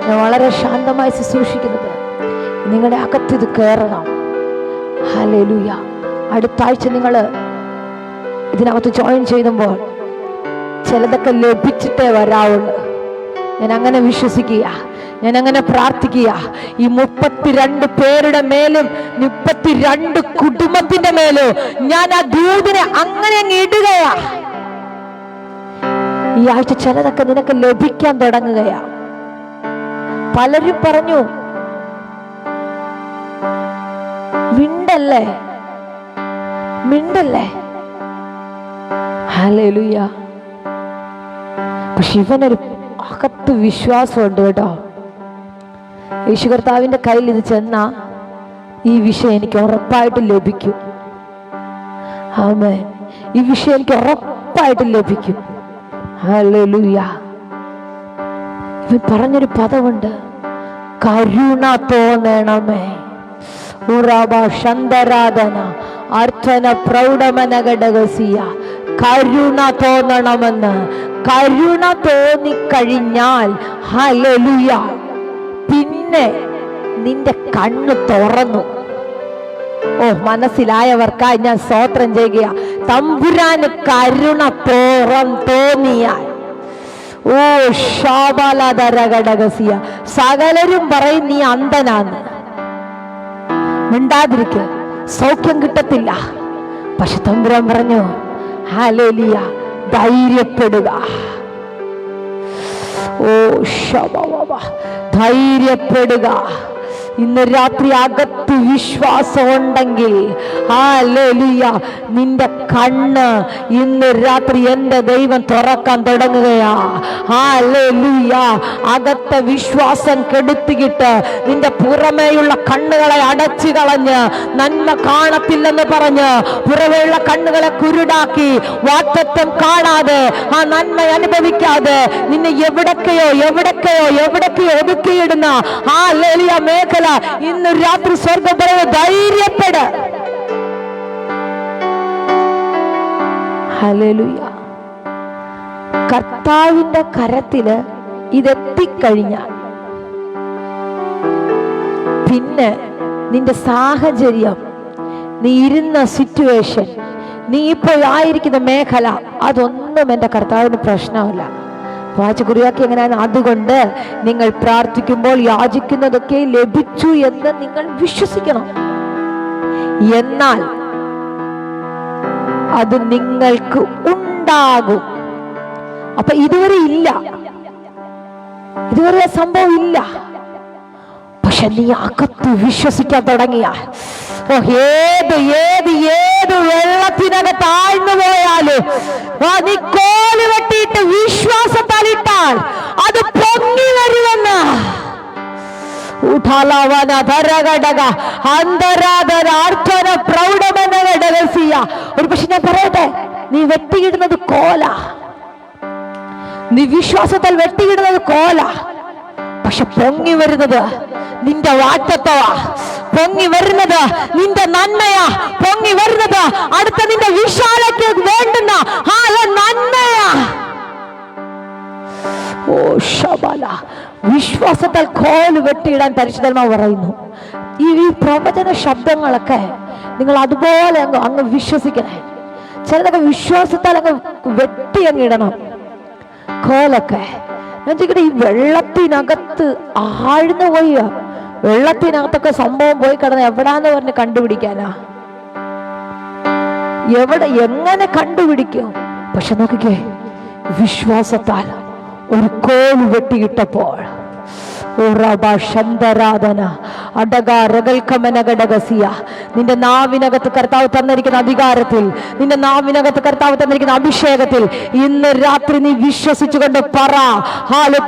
Speaker 1: ഞാൻ വളരെ ശാന്തമായി ശുശ്രൂഷിക്കുന്നത്, നിങ്ങളുടെ അകത്ത് ഇത് കയറണം. ഹല്ലേലൂയ. അടുത്ത ആഴ്ച നിങ്ങൾ ഇതിനകത്ത് ജോയിൻ ചെയ്യുമ്പോൾ ചിലതൊക്കെ ലഭിച്ചിട്ടേ വരാവുള്ളൂ. ഞാൻ അങ്ങനെ വിശ്വസിക്കുക, ഞാൻ അങ്ങനെ പ്രാർത്ഥിക്കുക. ഈ 32 പേരുടെ മേലും 32 കുടുംബത്തിന്റെ മേലും ഞാൻ ആ ദൂതിനെ അങ്ങനെ അങ്ങ് ഇടുകയാ. ഈ ആഴ്ച ചിലതൊക്കെ നിനക്ക് ലഭിക്കാൻ തുടങ്ങുകയാ. പലരും പറഞ്ഞു മിണ്ടല്ലേ. ഹല്ലേലൂയ. പക്ഷെ ഇവനൊരു അകത്ത് വിശ്വാസമുണ്ട് കേട്ടോ. യേശു കർത്താവിന്റെ കയ്യിൽ ഇത് ചെന്നാ ഈ വിഷയം എനിക്ക് ഉറപ്പായിട്ട് ലഭിക്കും. ആമേൻ. ഈ വിഷയം എനിക്ക് ഉറപ്പായിട്ട് ലഭിക്കും. ഹല്ലേലൂയ. ഇവൻ പറഞ്ഞൊരു പദമുണ്ട്, കരുണ തോന്നണമേ. അർത്ഥന പ്രൗഢമനഘടകസിയ. കരുണ തോന്നണമെന്ന്. കരുണ തോന്നിക്കഴിഞ്ഞാൽ ഹല്ലേലൂയ പിന്നെ നിന്റെ കണ്ണ് തുറന്നു. മനസ്സിലായവർക്കായി ഞാൻ സ്തോത്രം ചെയ്യുക. തമ്പുരാന് കരുണ തോന്നിയാൽ ശാബാലധരഘടകസിയ സകലരും പറയും നീ അന്ധനാന്ന്. മിണ്ടാതിരിക്കുക, സൗഖ്യം കിട്ടത്തില്ല. പക്ഷെ തമ്പുരാൻ പറഞ്ഞു ഹല്ലേലൂയ ധൈര്യപ്പെടുക. ധൈര്യപ്പെടുക. ഇന്ന് രാത്രി അകത്ത് വിശ്വാസം ഉണ്ടെങ്കിൽ ഹല്ലേലൂയ, നിന്റെ കണ്ണ് ഇന്ന് രാത്രി എന്റെ ദൈവം തുറക്കാൻ തുടങ്ങുകയാ. ഹല്ലേലൂയ. അകത്തെ വിശ്വാസം കെടുത്തിയിട്ട് നിന്റെ പുറമേയുള്ള കണ്ണുകളെ അടച്ചു കളഞ്ഞ് നന്മ കാണത്തില്ലെന്ന് പറഞ്ഞ് പുറമേയുള്ള കണ്ണുകളെ കുരുടാക്കി വാഗ്ദത്തം കാണാതെ ആ നന്മ അനുഭവിക്കാതെ നിന്നെ എവിടൊക്കെയോ ഒതുക്കിയിടുന്ന ആ ഹല്ലേലൂയ മേഖല ഇന്ന് രാത്രി സ്വർഗ്ഗം പറയുന്നു, ധൈര്യപ്പെട്. ഹല്ലേലൂയ. കർത്താവിന്റെ കരത്തില് ഇതെത്തിക്കഴിഞ്ഞാൽ പിന്നെ നിന്റെ സാഹചര്യം, നീ ഇരുന്ന സിറ്റുവേഷൻ, നീ ഇപ്പോൾ ആയിരിക്കുന്ന മേഖല, അതൊന്നും എൻ്റെ കർത്താവിന് പ്രശ്നമല്ല. വാചകുറിയാക്കി എങ്ങനെയാണ്? അതുകൊണ്ട് നിങ്ങൾ പ്രാർത്ഥിക്കുമ്പോൾ യാചിക്കുന്നതൊക്കെ ലഭിച്ചു എന്ന് നിങ്ങൾ വിശ്വസിക്കണം, എന്നാൽ അത് നിങ്ങൾക്ക് ഉണ്ടാകും. അപ്പൊ ഇതുവരെ ഇല്ല, ഇതുവരെ സംഭവം ഇല്ല. പക്ഷെ നീ അകത്ത് വിശ്വസിക്കാൻ തുടങ്ങിയ ഏത് വെള്ളത്തിനകത്ത് താഴ്ന്നു പോയാലും നീ കോല് വെട്ടിയിട്ട് വിശ്വാസത്താലിട്ടാൽ അത് പൊങ്ങി വരുമെന്ന്. ഒരു പക്ഷെ ഞാൻ പറയട്ടെ, നീ വെട്ടിയിടുന്നത് കോല, നീ വിശ്വാസത്താൽ വെട്ടിയിടുന്നത് കോല, പക്ഷെ പൊങ്ങി വരുന്നത് നിന്റെ വാഗ്ദത്തമാ, പൊങ്ങി വരുന്നത് നിന്റെ നന്മയാ, പൊങ്ങി വരുന്നത് അടുത്ത നിന്റെ വിശാലയ്ക്ക് വേണ്ടുന്ന നന്മയാ. ഓ ശബല, വിശ്വാസത്താൽ കോല് വെട്ടിയിടാൻ പരിശുദ്ധാത്മാവ് പറയുന്നു. ഈ പ്രവചന ശബ്ദങ്ങളൊക്കെ നിങ്ങൾ അതുപോലെ അങ്ങ് വിശ്വസിക്കണേ. ചിലതൊക്കെ വിശ്വാസത്താൽ അങ്ങ് വെട്ടി അങ്ങ് ഇടണം കോലൊക്കെ. ഞാൻ ചോദിക്കട്ടെ, ഈ വെള്ളത്തിനകത്ത് ആഴ്ന്നു പോയി, വെള്ളത്തിനകത്തൊക്കെ സംഭവം പോയി കിടന്ന് എവിടാന്ന് പറഞ്ഞ് കണ്ടുപിടിക്കാനാ? എങ്ങനെ കണ്ടുപിടിക്കും? പക്ഷെ നോക്കിക്കേ, വിശ്വാസത്താൽ ഒരു കോൽ വെട്ടിയിട്ടപ്പോൾ നിന്റെ നാവിനകത്ത് കർത്താവ് തന്നിരിക്കുന്ന അധികാരത്തിൽ, നിന്റെ നാവിനകത്ത് കർത്താവ് തന്നിരിക്കുന്ന അഭിഷേകത്തിൽ ഇന്ന് രാത്രി നീ വിശ്വസിച്ചുകൊണ്ട് പറ,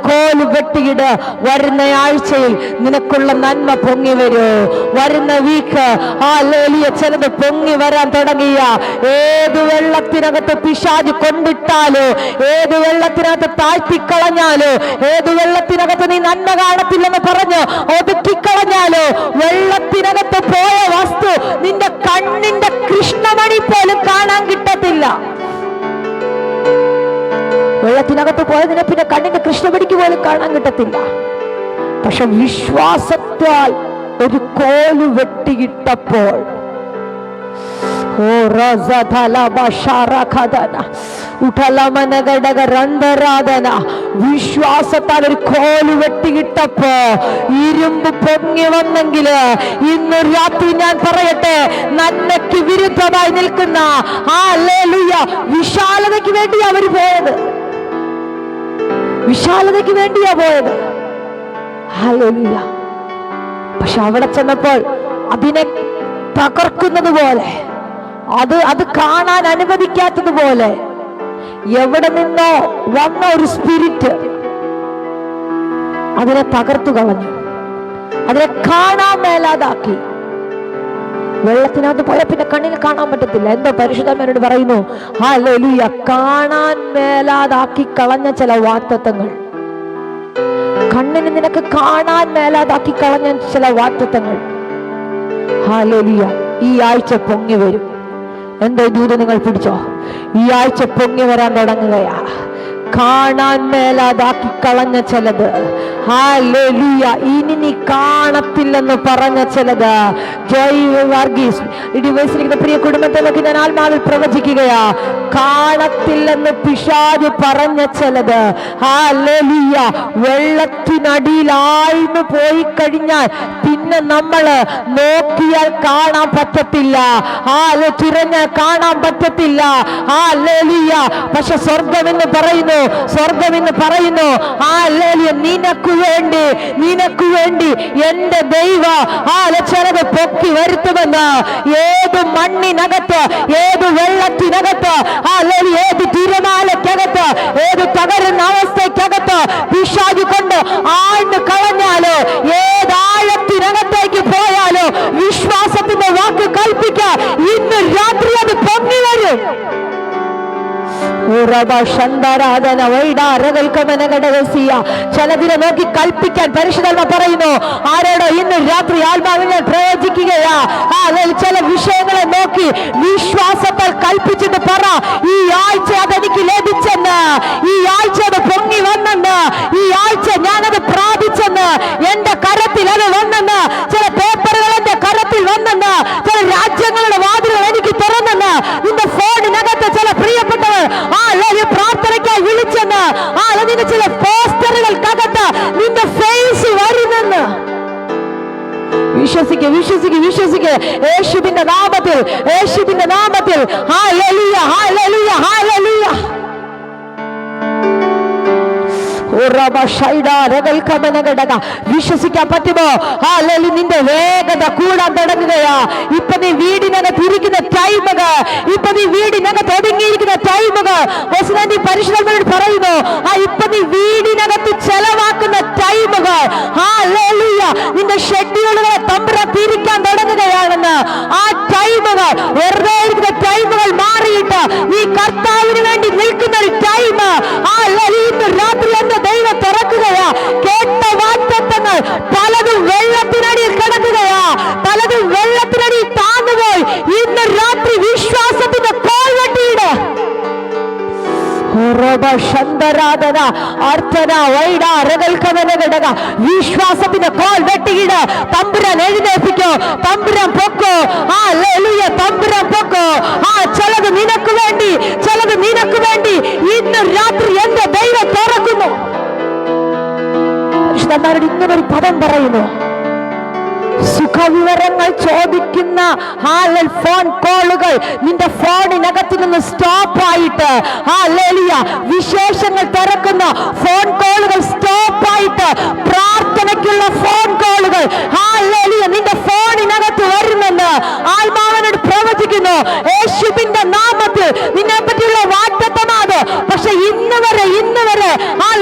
Speaker 1: കോല് വെട്ടിയിട്. വരുന്ന ആഴ്ചയിൽ നിനക്കുള്ള നന്മ പൊങ്ങി വരൂ. വരുന്ന വീക്ക് ചിലത് പൊങ്ങി വരാൻ തുടങ്ങിയ ഏത് വെള്ളത്തിനകത്ത് പിശാച് കൊണ്ടിട്ടാലോ, ഏത് വെള്ളത്തിനകത്ത് താഴ്ത്തിക്കളഞ്ഞാലോ, ഏത് വെള്ളത്തിനകത്ത് നീ നന്മ കാണത്തില്ലെന്ന് പറഞ്ഞ് ഒതുക്കിക്കളഞ്ഞാലോ, വെള്ളത്തിനകത്ത് പോയ വസ്തു നിന്റെ കണ്ണിന്റെ കൃഷ്ണമണി പോലും കാണാൻ കിട്ടത്തില്ല. വെള്ളത്തിനകത്ത് പോയതിനെ പിന്നെ കണ്ണിന്റെ കൃഷ്ണമണിക്ക് പോലും കാണാൻ കിട്ടത്തില്ല. പക്ഷെ വിശ്വാസത്താൽ ഒരു കോല് വെട്ടിയിട്ടപ്പോൾ വിശ്വാസത്താൽ ഒരു കോല് വെട്ടിയിട്ടപ്പോ ഇരുമ്പ് പൊങ്ങി വന്നെങ്കില് ഇന്ന് രാത്രി ഞാൻ പറയട്ടെ, നന്മയ്ക്ക് വിരുദ്ധമായി നിൽക്കുന്ന വിശാലതയ്ക്ക് വേണ്ടിയാ അവര് പോയത്, വിശാലതയ്ക്ക് വേണ്ടിയാ പോയത്. ഹല്ലേലൂയ. പക്ഷെ അവിടെ ചെന്നപ്പോൾ അതിനെ തകർക്കുന്നത് പോലെ, അത് കാണാൻ അനുവദിക്കാത്തതുപോലെ എവിടെ നിന്നോ വന്ന ഒരു സ്പിരിറ്റ് അതിനെ തകർത്തു കളഞ്ഞു, അതിനെ കാണാൻ മേലാതാക്കി. വെള്ളത്തിനകത്ത് പോയാൽ പിന്നെ കണ്ണിന് കാണാൻ പറ്റത്തില്ല. എന്തോ പരിശുദ്ധന്മാരോട് പറയുന്നു, ഹല്ലേലൂയ, കാണാൻ മേലാതാക്കി കളഞ്ഞ ചില വാഗ്ദത്തങ്ങൾ, കണ്ണിന് നിനക്ക് കാണാൻ മേലാതാക്കി കളഞ്ഞ ചില വാഗ്ദത്തങ്ങൾ ഹല്ലേലൂയ ഈ ആഴ്ച പൊങ്ങി വരും. എന്തോ ദൂത് നിങ്ങൾ പിടിച്ചോ, ഈ ആഴ്ച പൊങ്ങി വരാൻ തുടങ്ങുകയാ. കാണാൻ മേലാതാക്കി കളഞ്ഞ ചിലത്, ഹല്ലേലൂയ, ഇനി നീ കാണത്തില്ലെന്ന് പറഞ്ഞ ചിലത്. ജയ് വർഗീസ് ഇടിവയസ്സിലിരിക്കുന്ന പ്രിയ കുടുംബത്തെ നോക്കി ഞാൻ ആത്മാവിൽ പ്രവചിക്കുകയാ. കാണത്തില്ലെന്ന് പിശാച് പറഞ്ഞ ചിലത്, ഹല്ലേലൂയ, വെള്ളത്തിനടിയിലാഴ്ന്നു പോയി കഴിഞ്ഞാൽ പിന്നെ നമ്മള് നോക്കിയാൽ കാണാൻ പറ്റത്തില്ല, തിരഞ്ഞാൽ കാണാൻ പറ്റത്തില്ല. ഹല്ലേലൂയ. പക്ഷെ സ്വർഗം എന്ന് പറയുന്നു, സ്വർഗം ഇന്ന് പറയുന്നു, ഹല്ലേലൂയ, നിനക്ക് വേണ്ടി എന്റെ ദൈവ ചിലത് പൊക്കി വരുത്തുമെന്ന്. ഏത് മണ്ണിനകത്ത്, ഏത് വെള്ളത്തിനകത്ത്, ഏത് തിരമാലക്കകത്ത്, ഏത് തകരുന്ന അവസ്ഥയ്ക്കകത്ത് പിശാച് കൊണ്ട് ആഴ്ന്നു കളഞ്ഞാലോ, ഏത് ആഴത്തിനകത്തേക്ക് പോയാലോ വിശ്വാസത്തിന്റെ വാക്ക് കൽപ്പിക്കുക, ഇന്ന് രാത്രി അത് പൊങ്ങി വരും. ചിലതിനെ നോക്കി കൽപ്പിക്കാൻ പരിശുദ്ധാത്മ പറയുന്നു. ആരോടോ ഇന്ന് രാത്രി ആത്മാവിനെ പ്രയോജിക്കുകയാ. ചില വിഷയങ്ങളെ നോക്കി വിശ്വാസത്താൽ കൽപ്പിച്ചിട്ട് പറ, ഈ ആഴ്ച അതെനിക്ക് ലഭിച്ചെന്ന്, ഈ ആഴ്ച അത് പൊങ്ങി വന്നെന്ന്, ഈ ആഴ്ച ഞാനത് പ്രാപിച്ചെന്ന്, എന്റെ കരത്തിൽ അത് വന്നെന്ന്, ചില പേപ്പറുകൾ എന്റെ കരത്തിൽ വന്നെന്ന്, ചില രാജ്യങ്ങളുടെ വാതിലുകൾ എനിക്ക് തുറന്നെന്ന്, നിന്റെ ഫോണിനകത്ത് ചില പ്രിയപ്പെട്ടവർ പ്രാർത്ഥനയ്ക്കായി വിളിച്ചെന്ന്, നിന്റെ ചില പോസ്റ്ററുകൾക്കകത്ത് നിന്റെ ഫേസ് വരുന്നെന്ന്. വിശ്വസിക്കുക. യേശുവിന്റെ നാമത്തിൽ ഹല്ലേലൂയ, ഹല്ലേലൂയ, ഹല്ലേലൂയ. വിശ്വസിക്കാൻ പറ്റുമോ? നിന്റെ വേഗത കൂടാൻ തുടങ്ങുകയാ. ഇപ്പൊ നീ വീടിനകത്ത് ഇരിക്കുന്ന ടൈമുകൾ, ഇപ്പൊ നീ വീടിനകത്ത് ഒതുങ്ങിയിരിക്കുന്ന ടൈമുകൾ നീ പരിശുദ്ധനോട് പറയുന്നു, ഇപ്പൊ നീ വീടിനകത്ത് ചെലവാക്കുന്ന ടൈമുകൾ, നിന്റെ ഷെഡ്യൂളുകളെ തമ്പുരാൻ തിരിക്കാൻ തുടങ്ങുകയാണെന്ന്. ആ ടൈമുകൾ, വെറുതെ ഇരിക്കുന്ന ടൈമുകൾ മാറിയിട്ട് നീ കർത്താവിന് വേണ്ടി നിൽക്കുന്ന ഒരു ടൈം രാത്രി എന്റെ ദൈവം തുറക്കുകയാ. കേട്ട വാഗ്ദത്തങ്ങൾ പലതും വെള്ളത്തിനടിയിൽ കിടക്കുകയാ, പലതും വെള്ളത്തിനടിയിൽ താന്നുപോയി. ഇന്ന് രാത്രി വിശ്വാസത്തിന്റെ കോൽ വെട്ടിയിട്. വിശ്വാസത്തിന്റെ കോൽ വെട്ടിയിട്. തമ്പുരാൻ എഴുന്നേൽപ്പിക്കോ, തമ്പുരാൻ പൊക്കോ, തമ്പുരാൻ പൊക്കോ. ചിലത് നിനക്ക് വേണ്ടി, ചിലത് നിനക്ക് വേണ്ടി ഇന്ന് രാത്രി എന്റെ ദൈവം തുറക്കുന്നു. ഇങ്ങനൊരു പദം പറയുന്നു, സുഖവിവരങ്ങൾ ചോദിക്കുന്ന ഫോൺ കോളുകൾ നിന്റെ ഫോണിനകത്ത് നിന്ന് സ്റ്റോപ്പായിട്ട്, വിശേഷങ്ങൾ തിരക്കുന്ന ഫോൺ കോളുകൾ സ്റ്റോപ്പായിട്ട്, പ്രാർത്ഥനയ്ക്കുള്ള ഫോൺ കോളുകൾ നിന്റെ ഫോണിനകത്ത് വരുമെന്ന് ആത്മാവിനോട് പ്രവചിക്കുന്നു. യേശുവിന്റെ നാമത്തിൽ നിന്നെ പറ്റിയുള്ള വാഗ്ദത്തമാണ്. പക്ഷെ ഇന്ന് വരെ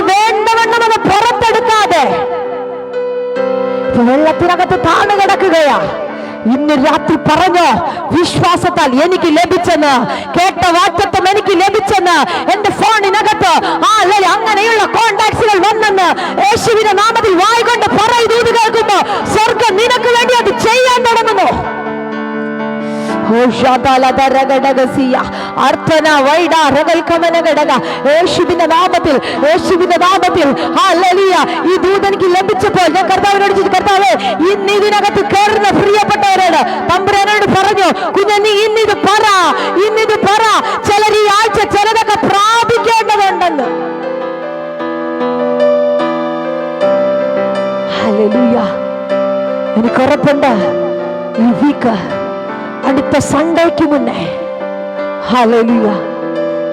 Speaker 1: വേണ്ടവണ്ണം അത് പുറത്തെടുക്കാതെ വെള്ളത്തിനകത്ത് താണു കിടക്കുകയാ. ഇന്ന് രാത്രി പറഞ്ഞോ, വിശ്വാസത്താൽ എനിക്ക് ലഭിച്ചെന്ന്, കേട്ട വാഗ്ദത്തം എനിക്ക് ലഭിച്ചെന്ന്, എന്റെ ഫോണിനകത്ത് അങ്ങനെയുള്ള കോണ്ടാക്ട്സുകൾ വന്നെന്ന് യേശുവിന്റെ നാമത്തിൽ വായിക്കൊണ്ട് പറയുന്നത് കേൾക്കുന്നു. സ്വർഗം നിനക്ക് വേണ്ടി അത് ചെയ്യാൻ തുടങ്ങുന്നു. യേശുവിന്റെ നാമത്തിൽ ഈ ദൂതനിക്ക് ലഭിച്ചപ്പോൾ ഞാൻ കർത്താവിനോട് ചോദിച്ചു, കർത്താവേ, ഇന്ന് ഇതിനകത്ത് കയറുന്ന പ്രിയപ്പെട്ടവരോട് തമ്പുരാനോട് പറഞ്ഞു, കുഞ്ഞെ നീ ഇന്നിത് പറ, ചിലർ ഈ ആഴ്ച ചിലതൊക്കെ പ്രാപിക്കേണ്ടതുണ്ടെന്ന്. എനിക്ക് ഉറപ്പുണ്ട് ഈ വീക്ക് അടുത്ത സൺഡേക്ക് മുന്നേ ഹല്ലേലൂയ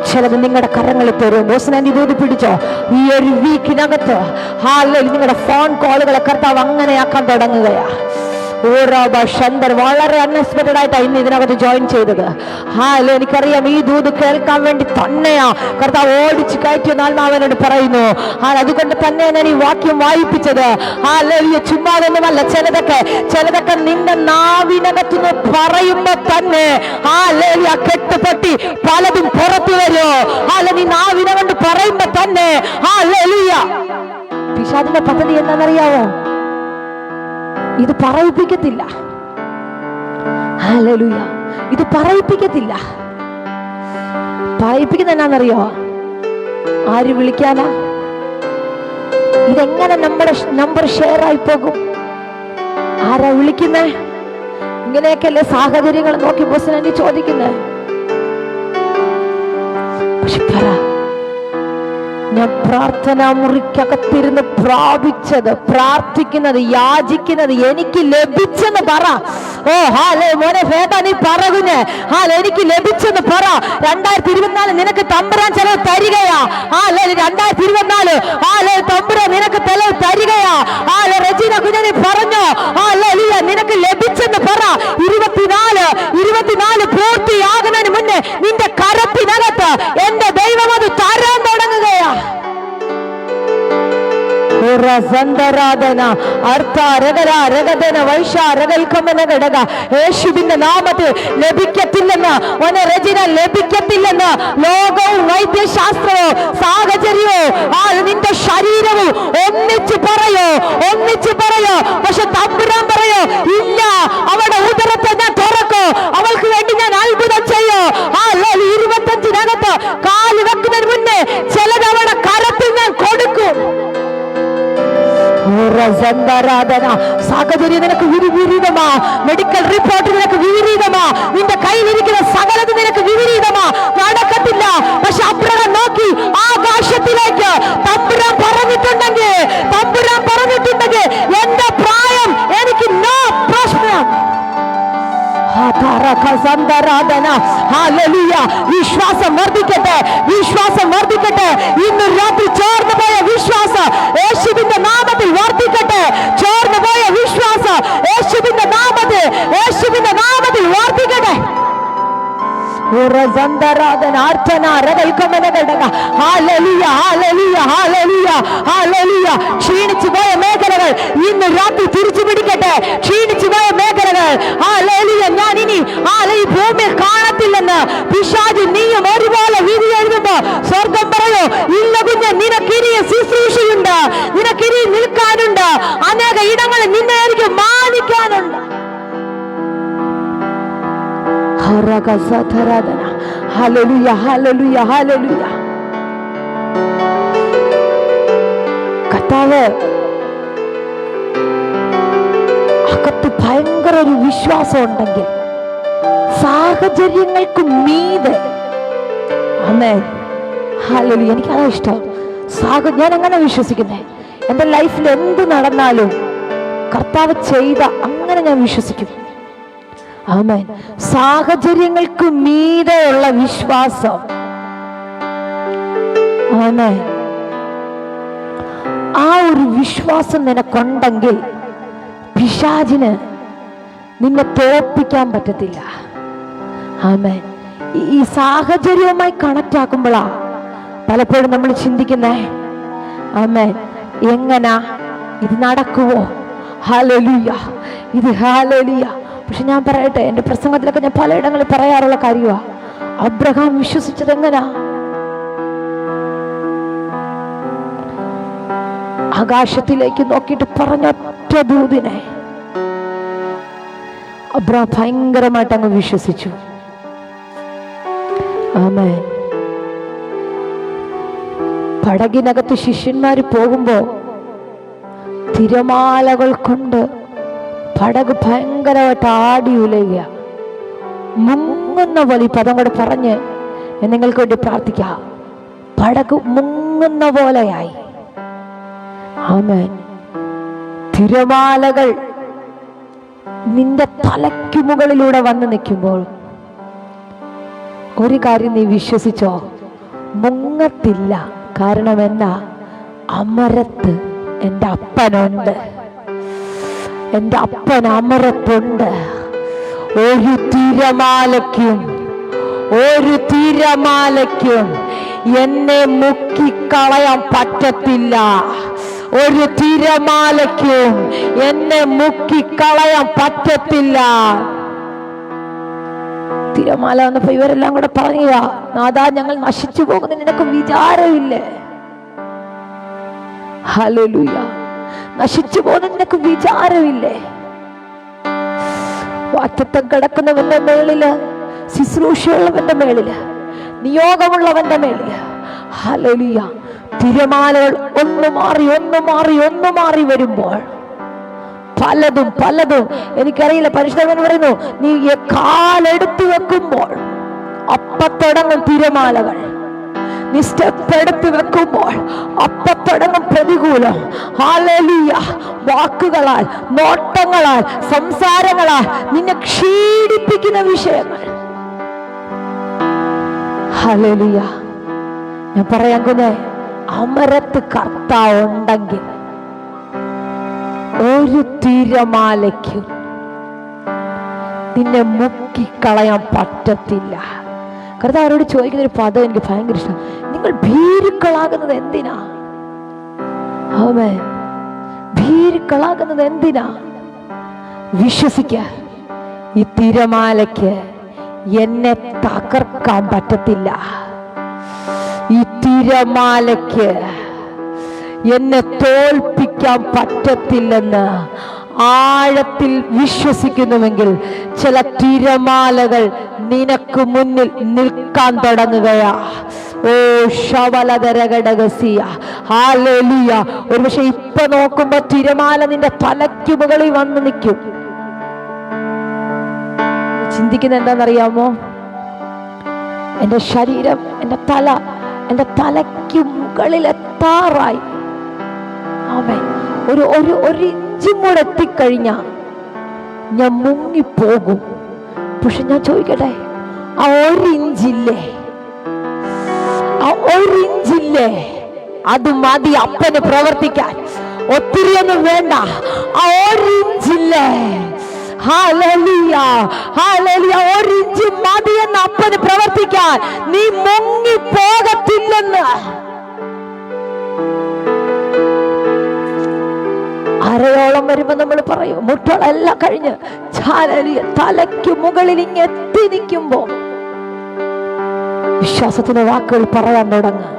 Speaker 1: ചിലത് നിങ്ങളുടെ കരങ്ങളിൽ തരും. ബോസ്നാൻ ഇത് പിടിച്ചോ, ഈ ഒരു വീക്കിനകത്ത് നിങ്ങളുടെ ഫോൺ കോളുകളെ കർത്താവ് അങ്ങനെയാക്കാൻ തുടങ്ങുകയാ. വളരെ അൺഎക്സ്പെക്ടഡ് ആയിട്ടാണ് ഇന്ന് ഇതിനകത്ത് ജോയിൻ ചെയ്തത്. എനിക്കറിയാം ഈ ദൂത് കേൾക്കാൻ വേണ്ടി തന്നെയാ കർത്താവ് ഓടിച്ച് കയറ്റിയ ആത്മാവിനോട് പറയുന്നു. അതുകൊണ്ട് തന്നെ ഞാൻ ഈ വാക്യം വായിപ്പിച്ചത്. ചുമ്മാതൊന്നുമല്ല, ചിലതൊക്കെ നിന്റെ നാവിനകത്തുനിന്ന് പറയുമ്പോ തന്നെ കെട്ടുപൊട്ടി പലതും പുറത്തു വരുമോ. നീ നാവിനെ കൊണ്ട് പറയുമ്പോ തന്നെ പിശാചിന്റെ പദ്ധതി എന്താണെന്നറിയാവോ? ഇത് പറയിപ്പിക്കത്തില്ല. ഹല്ലേലൂയ, ഇത് പറയിപ്പിക്കത്തില്ല. പറയിപ്പിക്കുന്ന എന്നാന്നറിയോ? ആര് വിളിക്കാനാ? ഇതെങ്ങനെ നമ്മുടെ നമ്പർ ഷെയർ ആയി പോകും? ആരാ വിളിക്കുന്നേ? ഇങ്ങനെയൊക്കെയല്ലേ സാഹചര്യങ്ങൾ നോക്കി ബോസിനെ ചോദിക്കുന്നേ. പക്ഷെ പറ, ഞാൻ പ്രാർത്ഥനാ മുറിക്കകത്തിരുന്ന് പ്രാപിച്ചത്, പ്രാർത്ഥിക്കുന്നത്, യാചിക്കുന്നത് എനിക്ക് ലഭിച്ചെന്ന് പറ. ഓ ഹാലേ മോനെ ഭേദ നീ പറയുന്നേ, എനിക്ക് ലഭിച്ചെന്ന് പറ. 2024 നിനക്ക് തമ്പുരാൻ ചിലവ് തരികയാ. 2024 തമ്പുരാൻ നിനക്ക് ചിലവ് തരികയാ. റെജീന കുഞ്ഞി പറഞ്ഞോ, നിനക്ക് ലഭിച്ചെന്ന് പറ. 24 പൂർത്തിയാകുന്നതിന് മുന്നേ നിന്റെ കരത്തിനകത്ത് എന്റെ ദൈവം അത് തരാൻ തുടങ്ങുകയാ. യേശുവിന്റെ നാമത്തിൽ ലഭിക്കത്തില്ലെന്ന് ലഭിക്കത്തില്ലെന്ന് ലോകവും വൈദ്യശാസ്ത്രവും സാഹചര്യവും നിന്റെ ശരീരവും ഒന്നിച്ച് പറയോ. പക്ഷെ തമ്പുരാൻ പറയോ, ഇല്ല, അവളുടെ ഉദരത്തെ ഞാൻ തുറക്കോ, അവൾക്ക് വേണ്ടി ഞാൻ അത്ഭുതം ചെയ്യോ. 25-നകത്ത് കാല് വെക്കുന്നതിന് മുന്നേ ചിലത് അവളുടെ കരത്തിൽ ഞാൻ കൊടുക്കും. സാഹചര്യം നിനക്ക് വിപരീതമാ, മെഡിക്കൽ റിപ്പോർട്ട് നിനക്ക് വിപരീതമാ, നിന്റെ കയ്യിലിരിക്കുന്ന സകലത് നിനക്ക് വിപരീതമാ, നടക്കത്തില്ല. പക്ഷെ അബ്രഹാം നോക്കി ആകാശത്തിലേക്ക്. തമ്പുരാൻ പറഞ്ഞിട്ടുണ്ടെങ്കിൽ എന്റെ പ്രായം എനിക്ക് നോ പ്രശ്നം. വിശ്വാസം വർദ്ധിക്കട്ടെ. ഇന്ന് രാത്രി ചോർന്നു പോയ വിശ്വാസം യേശുവിന്റെ നാമത്തിൽ വർദ്ധിക്കട്ടെ. ചോർന്നു പോയ വിശ്വാസം യേശുവിന്റെ നാമത്തിൽ വർദ്ധിക്കട്ടെ. ക്ഷീണിച്ചു പോയ മേഖലകൾ ഇന്ന് രാത്രി തിരിച്ചു പിടിക്കട്ടെ. ഞാൻ ഇനി ഈ ഭൂമിയിൽ കാണത്തില്ലെന്ന് പിശാച് നീയും ഒരുപോലെ വിധി എഴുതുമ്പോ സ്വർഗം പറയോ, ഇല്ല കുഞ്ഞ്, നിനക്കിനി ശുശ്രൂഷയുണ്ട്, നിനക്കിനി നിൽക്കാനുണ്ട്, അനേക ഇടങ്ങളിൽ നിന്നെ എനിക്ക് മാനിക്കാനുണ്ട്. കർത്താവ് അകത്ത് ഭയങ്കര ഒരു വിശ്വാസം ഉണ്ടെങ്കിൽ സാഹചര്യങ്ങൾക്ക് മീതെ, ആമേൻ, ഹല്ലേലൂയ. എനിക്കതാ ഇഷ്ടം. ഞാൻ എങ്ങനെ വിശ്വസിക്കുന്നേ, എന്റെ ലൈഫിൽ എന്ത് നടന്നാലും കർത്താവ് ചെയ്ത അങ്ങനെ ഞാൻ വിശ്വസിക്കും. ആമേൻ. സാഹചര്യങ്ങൾക്ക് മീതെയുള്ള വിശ്വാസം. ആമേൻ. ആ ഒരു വിശ്വാസം നിനക്കുണ്ടെങ്കിൽ പിശാചിന് നിന്നെ തോൽപ്പിക്കാൻ പറ്റത്തില്ല. ആമേൻ. ഈ സാഹചര്യവുമായി കണക്ട് ആക്കുമ്പോഴാ പലപ്പോഴും നമ്മൾ ചിന്തിക്കുന്നേ, ആമേൻ, എങ്ങനാ ഇത് നടക്കുവോ? ഹല്ലേലൂയ, ഇത് ഹല്ലേലൂയ. പക്ഷെ ഞാൻ പറയട്ടെ, എൻ്റെ പ്രസംഗത്തിലൊക്കെ ഞാൻ പലയിടങ്ങളിൽ പറയാറുള്ള കാര്യമാ, അബ്രഹാം വിശ്വസിച്ചത് എങ്ങനാ? ആകാശത്തിലേക്ക് നോക്കിയിട്ട് പറഞ്ഞ ഒറ്റ ദൂതിനെ അബ്രഹാം ഭയങ്കരമായിട്ട് അങ്ങ് വിശ്വസിച്ചു. ആമേൻ. പടകിനകത്ത് ശിഷ്യന്മാര് പോകുമ്പോ തിരമാലകൾ കൊണ്ട് പടക് ഭയങ്കരമായിട്ട് ആടി ഉലയുക, മുങ്ങുന്ന പോലെ. ഈ പദം കൂടെ പറഞ്ഞ് നിങ്ങൾക്ക് വേണ്ടി പ്രാർത്ഥിക്കാം. പടക് മുങ്ങുന്ന പോലെയായി. ആമേൻ. തിരമാലകൾ നിന്റെ തലയ്ക്ക് മുകളിലൂടെ വന്ന് നിൽക്കുമ്പോൾ ഒരു കാര്യം നീ വിശ്വസിച്ചോ, മുങ്ങത്തില്ല. കാരണം എന്നാ? അമരത്ത് എൻ്റെ അപ്പനുണ്ട്. എൻ്റെ അപ്പൻ അമരത്തുണ്ട്. ഒരു തിരമാലയ്ക്കും എന്നെ മുക്കിക്കളയാൻ പറ്റത്തില്ല. ഒരു തിരമാലയ്ക്കും എന്നെ മുക്കിക്കളയാൻ പറ്റത്തില്ല. തിരമാല വന്നപ്പോ ഇവരെല്ലാം കൂടെ പറഞ്ഞ, നാഥാ, ഞങ്ങൾ നശിച്ചു പോകുന്ന നിനക്ക് വിചാരമില്ലേ? ഹല്ലേലൂയ. നശിച്ചു പോകുന്ന നിനക്ക് വിചാരമില്ലേ? വാറ്റത്തം കിടക്കുന്നവന്റെ മേളില്, ശുശ്രൂഷയുള്ളവന്റെ മേളില്, നിയോഗമുള്ളവന്റെ മേളില്, ഹല്ലേലൂയ, തിരമാലകൾ ഒന്ന് മാറി വരുമ്പോൾ പലതും എനിക്കറിയില്ല. പരിശുദ്ധൻ പറയുന്നു, നീ കാലെടുത്തു വെക്കുമ്പോൾ അപ്പ തുടങ്ങും തിരമാലകൾ. നീ സ്റ്റെപ്പ് എടുത്ത് വെക്കുമ്പോൾ അപ്പൊ തുടങ്ങും പ്രതികൂലം. ഹല്ലേലൂയ. വാക്കുകളാൽ, നോട്ടങ്ങളാൽ, സംസാരങ്ങളാൽ നിന്നെ ക്ഷീണിപ്പിക്കുന്ന വിഷയങ്ങൾ. ഹല്ലേലൂയ. ഞാൻ പറയാൻ കുഞ്ഞെ, അമരത്ത് കർത്താവ് ഉണ്ടെങ്കിൽ ഒരു തിരമാലയ്ക്കും നിന്നെ മുക്കിക്കളയാൻ പറ്റത്തില്ല. കർത്താവരോട് ചോദിക്കുന്ന ഒരു പദം എനിക്ക് ഭയങ്കര ഇഷ്ടം. നിങ്ങൾ ഭീരുക്കളാകുന്നത് എന്തിനാ? ആമേൻ. ഭീരുക്കളാകുന്നത് എന്തിനാ? വിശ്വസിക്ക, ഈ തിരമാലയ്ക്ക് എന്നെ തകർക്കാൻ പറ്റത്തില്ല. ഈ തിരമാലയ്ക്ക് എന്നെ തോൽപ്പിക്കാൻ പറ്റത്തില്ലെന്ന് ആഴത്തിൽ വിശ്വസിക്കുന്നുവെങ്കിൽ ചില തിരമാലകൾ നിനക്ക് മുന്നിൽ നിൽക്കാൻ തുടങ്ങുകയാ. ഓ ശവലതരഘടകസിയ. ഹല്ലേലൂയ. ഒരുപക്ഷെ ഇപ്പൊ നോക്കുമ്പോ തിരമാല നിന്റെ തലയ്ക്ക് മുകളിൽ വന്ന് നിൽക്കും. ചിന്തിക്കുന്ന എന്താണെന്നറിയാമോ? എന്റെ ശരീരം, എന്റെ തല, എന്റെ തലയ്ക്ക് മുകളിൽ എത്താറായി. ആമേൻ. ഒരു ഇഞ്ചും കൂടെ എത്തിക്കഴിഞ്ഞ ഞാൻ മുങ്ങിപ്പോകും. പക്ഷെ ഞാൻ ചോദിക്കട്ടെ, ആ ഒരു ഇഞ്ചില്ലേ, അത് മതി അപ്പന് പ്രവർത്തിക്കാൻ. ഒത്തിരി ഒന്നും വേണ്ട. ആ ഒരു ഇഞ്ചില്ലേ, ഹല്ലേലൂയ, ഹല്ലേലൂയ, ഒരു ഇഞ്ച് മതിയെന്ന് അപ്പന് പ്രവർത്തിക്കാൻ. നീ മുങ്ങിപ്പോകത്തില്ലെന്ന്. അരയോളം വരുമ്പോ നമ്മൾ പറയും മുട്ടോളെല്ലാം കഴിഞ്ഞ് തലയ്ക്ക് മുകളിൽ ഇങ്ങെത്തി നിൽക്കുമ്പോ വിശ്വാസത്തിന്റെ വാക്കുകൾ പറയാൻ തുടങ്ങുക.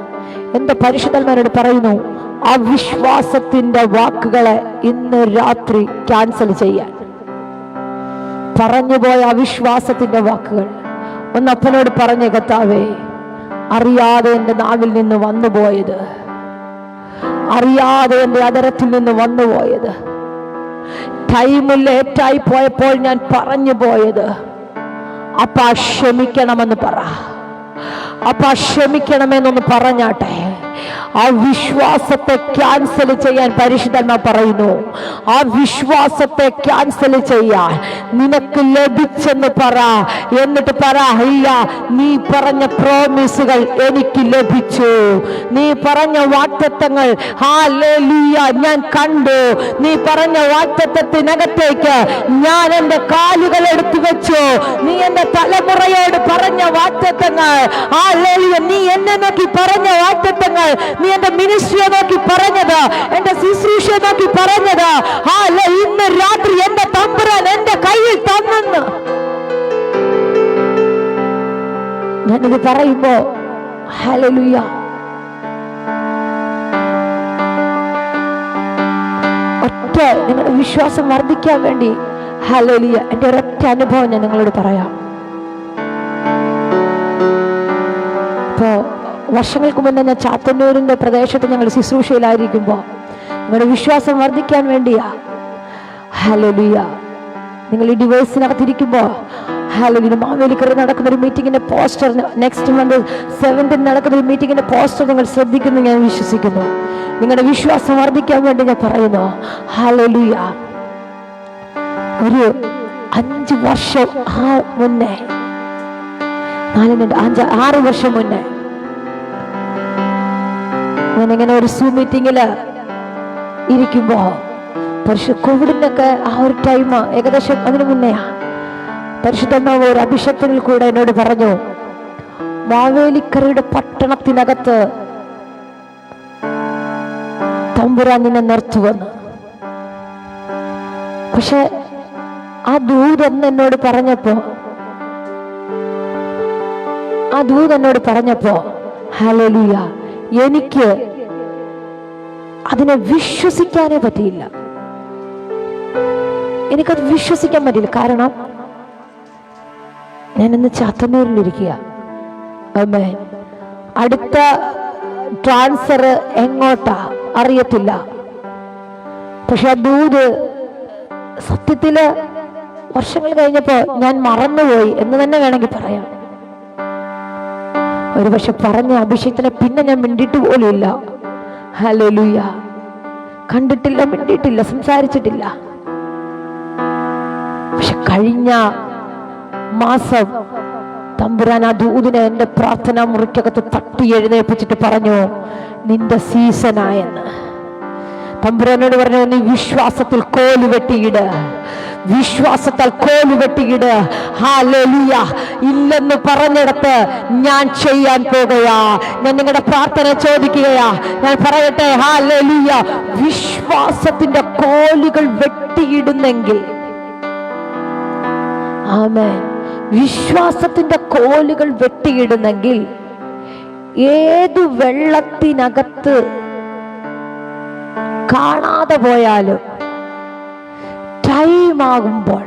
Speaker 1: എന്റെ പരിശുദ്ധന്മാരോട് പറയുന്നു, ആ വിശ്വാസത്തിന്റെ വാക്കുകളെ ഇന്ന് രാത്രി ക്യാൻസൽ ചെയ്യാൻ. പറഞ്ഞുപോയ അവിശ്വാസത്തിന്റെ വാക്കുകൾ ഒന്നപ്പനോട് പറഞ്ഞ, കർത്താവേ, അറിയാതെ എന്റെ നാവിൽ നിന്ന് വന്നുപോയത്, അറിയാതെ എന്റെ അതരത്തിൽ നിന്ന് വന്നുപോയത്, ടൈം ലേറ്റായി പോയപ്പോൾ ഞാൻ പറഞ്ഞു പോയത്, അപ്പ ക്ഷമിക്കണമെന്ന് പറ. അപ്പ ക്ഷമിക്കണമെന്നൊന്ന് പറഞ്ഞാട്ടെ. ആ വിശ്വാസത്തെ ക്യാൻസൽ ചെയ്യാൻ പരിശുദ്ധന്മാർ പറയുന്നു. ആ വിശ്വാസത്തെ ക്യാൻസൽ ചെയ്യാൻ നിനക്ക് ലഭിച്ചെന്ന് പറ. എന്നിട്ട് പറ, ഇല്ല, നീ പറഞ്ഞ പ്രോമിസുകൾ എനിക്ക് ലഭിച്ചു. നീ പറഞ്ഞ വാഗ്ദത്തങ്ങൾ ഹല്ലേലൂയ ഞാൻ കണ്ടു. നീ പറഞ്ഞ വാഗ്ദത്തത്തിനകത്തേക്ക് ഞാൻ എന്റെ കാലുകൾ എടുത്തു വെച്ചു. നീ എന്റെ തലമുറയോട് പറഞ്ഞ വാഗ്ദത്തങ്ങൾ, ഹല്ലേലൂയ, നീ എന്നെ നോക്കി പറഞ്ഞ വാഗ്ദത്തങ്ങൾ, നീ എന്റെ മിനിസ്ട്രിയെ നോക്കി പറഞ്ഞത്, എന്റെ ശുശ്രൂഷയെ നോക്കി പറഞ്ഞത്, ഇന്ന് രാത്രി എന്റെ തമ്പുരാൻ എന്റെ കയ്യിൽ തന്നെന്ന് ഞാനിത് പറയുമ്പോ ഹല്ലേലൂയ, ഒറ്റ നിങ്ങളുടെ വിശ്വാസം വർദ്ധിക്കാൻ വേണ്ടി ഹല്ലേലൂയ എന്റെ ഒരൊറ്റ അനുഭവം ഞാൻ നിങ്ങളോട് പറയാം. ഇപ്പോ വർഷങ്ങൾക്ക് മുന്നേ ഞാൻ ചാത്തന്നൂരിന്റെ പ്രദേശത്ത് ഞങ്ങൾ ശുശ്രൂഷയിലായിരിക്കുമ്പോൾ നിങ്ങളുടെ വിശ്വാസം വർദ്ധിക്കാൻ വേണ്ടിയാ. ഹല്ലേലൂയ. നിങ്ങൾ ഈ ഡിവോഴ്സിനകത്തിരിക്കുമ്പോ ഹല്ലേലൂയ മാവേലിക്കര നടക്കുന്ന ഒരു മീറ്റിംഗിന്റെ പോസ്റ്റർ, നെക്സ്റ്റ് മന്ത് 7th നടക്കുന്ന ഒരു മീറ്റിംഗിന്റെ പോസ്റ്റർ നിങ്ങൾ ശ്രദ്ധിക്കുന്നു ഞാൻ വിശ്വസിക്കുന്നു. നിങ്ങളുടെ വിശ്വാസം വർദ്ധിക്കാൻ വേണ്ടി ഞാൻ പറയുന്നു. ഹല്ലേലൂയ. ഒരു 5 വർഷം മുന്നേ, 6 വർഷം മുന്നേ ഞാനിങ്ങനെ ഒരു സൂം മീറ്റിങ്ങില് ഇരിക്കുമ്പോ കോവിഡിനൊക്കെ ആ ഒരു ടൈം ഏകദേശം അതിനു മുന്നെയാ, പരിശുദ്ധമായ ഒരു അഭിഷേകത്തിൽ കൂടെ എന്നോട് പറഞ്ഞു, മാവേലിക്കരയുടെ പട്ടണത്തിനകത്ത് തമ്പുരാൻ നിന്നെ നിർത്തുവന്ന്. പക്ഷെ ആ ദൂതെന്ന് എന്നോട് പറഞ്ഞപ്പോ ഹല്ലേലൂയ എനിക്ക് അതിനെ വിശ്വസിക്കാനേ പറ്റിയില്ല. എനിക്കത് വിശ്വസിക്കാൻ പറ്റില്ല. കാരണം ഞാൻ ഇന്ന് ചാത്തന്നൂരിലിരിക്കുക. അടുത്ത ട്രാൻസ്ഫർ എങ്ങോട്ടാ അറിയത്തില്ല. പക്ഷെ ആ ദൂത് സത്യത്തില് വർഷങ്ങൾ കഴിഞ്ഞപ്പോ ഞാൻ മറന്നുപോയി എന്ന് തന്നെ വേണമെങ്കിൽ പറയാം. ഒരുപക്ഷെ പറഞ്ഞ അഭിഷേകത്തിനെ പിന്നെ ഞാൻ മിണ്ടിയിട്ട് പോലുമില്ല. ഹല്ലേലൂയ. കണ്ടിട്ടില്ല, മിണ്ടിയിട്ടില്ല, സംസാരിച്ചിട്ടില്ല. പക്ഷെ കഴിഞ്ഞ മാസം തമ്പുരാൻ ആ ദൂതിനെ എന്റെ പ്രാർത്ഥനാ മുറിക്കകത്ത് തട്ടി എഴുന്നേൽപ്പിച്ചിട്ട് പറഞ്ഞു, നിന്റെ സീസണായെന്ന്. തമ്പുരാനോട് പറഞ്ഞു, നീ വിശ്വാസത്തിൽ കോല് വെട്ടിയിട്, വിശ്വാസത്താൽ കോല് വെട്ടിയിട്. ഹല്ലേലൂയ. ഇല്ലെന്ന് പറഞ്ഞിടത്ത് ഞാൻ ചെയ്യാൻ പോകുകയാ. ഞാൻ നിങ്ങളുടെ പ്രാർത്ഥന ചോദിക്കുകയാ. ഞാൻ പറയട്ടെ, ഹല്ലേലൂയ, വിശ്വാസത്തിന്റെ കോലുകൾ വെട്ടിയിടുന്നെങ്കിൽ, ആമേൻ, വിശ്വാസത്തിന്റെ കോലുകൾ വെട്ടിയിടുന്നെങ്കിൽ ഏതു വെള്ളത്തിനകത്ത് കാണാതെ പോയാലും ടൈം ആകുമ്പോൾ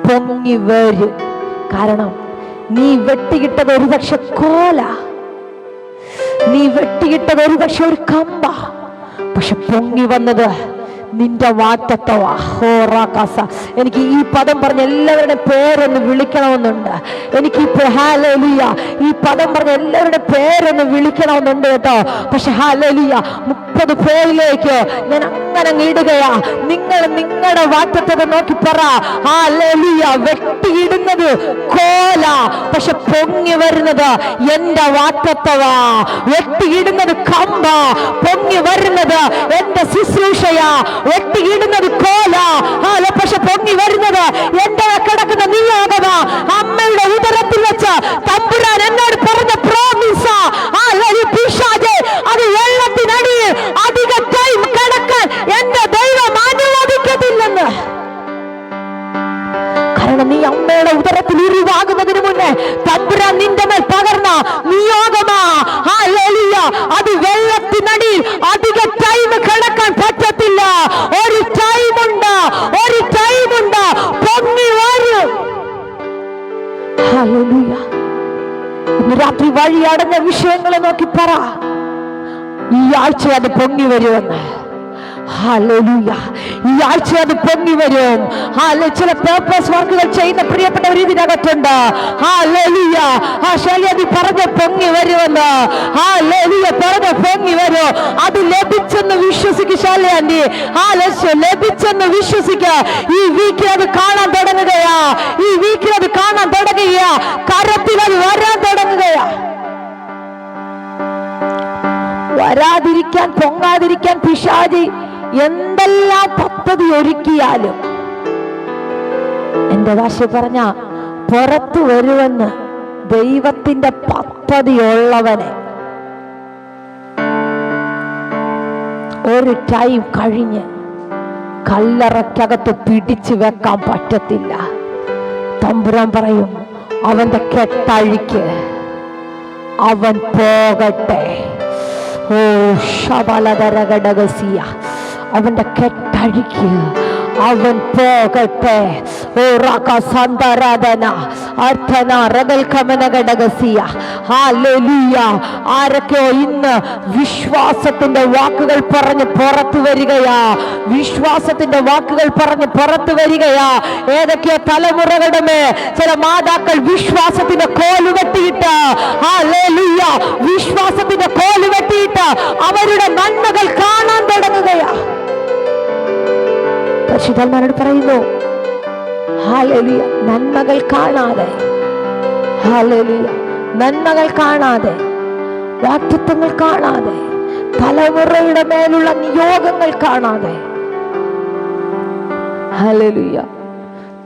Speaker 1: പൊങ്ങി വരും. കാരണം നീ വെട്ടിയിട്ടത് ഒരുപക്ഷെ കോല, നീ വെട്ടിയിട്ടത് ഒരുപക്ഷെ ഒരു കമ്പ, പക്ഷെ പൊങ്ങി വന്നത് നിന്റെ വാറ്റത്തവാ. എനിക്ക് ഈ പദം പറഞ്ഞ എല്ലാവരുടെ പേരൊന്ന് വിളിക്കണമെന്നുണ്ട്. എനിക്ക് ഹല്ലേലൂയ ഈ പദം പറഞ്ഞ എല്ലാവരുടെ പേരൊന്ന് വിളിക്കണമെന്നുണ്ട് കേട്ടോ. പക്ഷെ ഹല്ലേലൂയ 30 പേരിലേക്ക് ഞാൻ അങ്ങനെ ഇടുകയാ. നിങ്ങൾ നിങ്ങളുടെ വാറ്റത്തത് നോക്കി പറ, ഹല്ലേലൂയ, വെട്ടിയിടുന്നത് കോല, പക്ഷെ പൊങ്ങി വരുന്നത് എന്റെ വാറ്റത്തവാ. വെട്ടിയിടുന്നത് കമ്പ, പൊങ്ങി വരുന്നത് എന്റെ ശുശ്രൂഷയാ. വെട്ടിയിടുന്നത് കോല, പക്ഷെ പൊങ്ങി വരുന്നത് എന്റെ കിടക്കുന്ന നിയോഗമാ. അമ്മയുടെ ഉദരത്തിൽ വെച്ച് തമ്പുരാൻ എന്നോട് പറഞ്ഞ പ്രോമിസാ. അത് വെള്ളത്തിനടിയിൽ അധിക ടൈം കിടക്കാൻ എന്റെ ദൈവം അനുവദിക്കത്തില്ലെന്ന്. കാരണം നീ അമ്മയുടെ ഉദരത്തിൽ ഉരുവാകുന്നതിന് മുന്നേ തമ്പുരാൻ നിന്റെ മേൽ പകർന്ന നിയോഗമാ. ഹല്ലേലൂയ. അത് വെള്ളത്തിനടിയിൽ അധിക ടൈം കിടക്കാൻ പറ്റത്തില്ല. ഒരു ടൈമുണ്ട്, ഒരു ടൈമുണ്ട്, പൊങ്ങി വരും. ഹല്ലേലൂയ. ഇന്ന് രാത്രി വഴി അടഞ്ഞ വിഷയങ്ങളെ നോക്കി പറ, ഈ ആഴ്ച അത് പൊങ്ങി വരുമെന്ന്. ഹല്ലേലൂയ. ഈ ആഴ്ച അത് പൊങ്ങി വരും. ചില പേർപ്പസ് വർക്കുകൾ ചെയ്യുന്ന പ്രിയപ്പെട്ടവർ ഇതിനകത്തുണ്ട്. ഹല്ലേലൂയ. ശൈലി പറഞ്ഞ പൊങ്ങി വരുമെന്ന്. ഹല്ലേലൂയ. പറഞ്ഞ പൊങ്ങി വരും. അത് ലഭിച്ചെന്ന് വിശ്വസിക്കുക ശൈലി. ലഭിച്ചെന്ന് വിശ്വസിക്കുക. ഈ വീക്കിൽ അത് കാണാൻ തുടങ്ങുകയാ. ഈ വീക്കിൽ അത് കാണാൻ തുടങ്ങുകയാ. കരത്തിൽ അത് വരാൻ തുടങ്ങുകയാ. വരാതിരിക്കാൻ, പൊങ്ങാതിരിക്കാൻ പിശാചി എന്തെല്ലാം പദ്ധതി ഒരുക്കിയാലും, എന്റെ ഭാഷ പറഞ്ഞ പുറത്തു വരുമെന്ന് ദൈവത്തിന്റെ പദ്ധതിയുള്ളവനെ ഒരു ടൈം കഴിഞ്ഞ് കല്ലറയ്ക്കകത്ത് പിടിച്ചു വെക്കാൻ പറ്റത്തില്ല. തമ്പുരാൻ പറയും, അവന്റെ കെട്ടഴിക്ക്, അവൻ പോകട്ടെ. ഓ ശബലധരഘടകസിയ, അവന്റെ കെട്ടഴിക്ക്, അവൻ പോകട്ടെ. ഓ റകസന്തരാധന അർത്ഥന റഗൽകമനഘടകസിയ. ഹല്ലേലൂയ. ആരൊക്കെയോ ഇന്ന് വിശ്വാസത്തിന്റെ വാക്കുകൾ പറഞ്ഞ് പുറത്തു വരികയാ. വിശ്വാസത്തിന്റെ വാക്കുകൾ പറഞ്ഞ് പുറത്തു വരികയാ. ഏതൊക്കെയോ തലമുറകളുടെ മേൽ ചില മാതാക്കൾ വിശ്വാസത്തിന്റെ കോല് വെട്ടിയിട്ട്, ഹല്ലേലൂയ, വിശ്വാസത്തിന്റെ കോല് വെട്ടിയിട്ട് അവരുടെ നന്മകൾ കാണാൻ തുടങ്ങുകയാ. പരിശുദ്ധാത്മാവോട് പറയുന്നു, ഹല്ലേലൂയ, നന്മകൾ കാണാതെ, ഹല്ലേലൂയ, നന്മകൾ കാണാതെ, വാഗ്ദത്തങ്ങൾ കാണാതെ, തലമുറയുടെ മേലുള്ള നിയോഗങ്ങൾ കാണാതെ, ഹല്ലേലൂയ,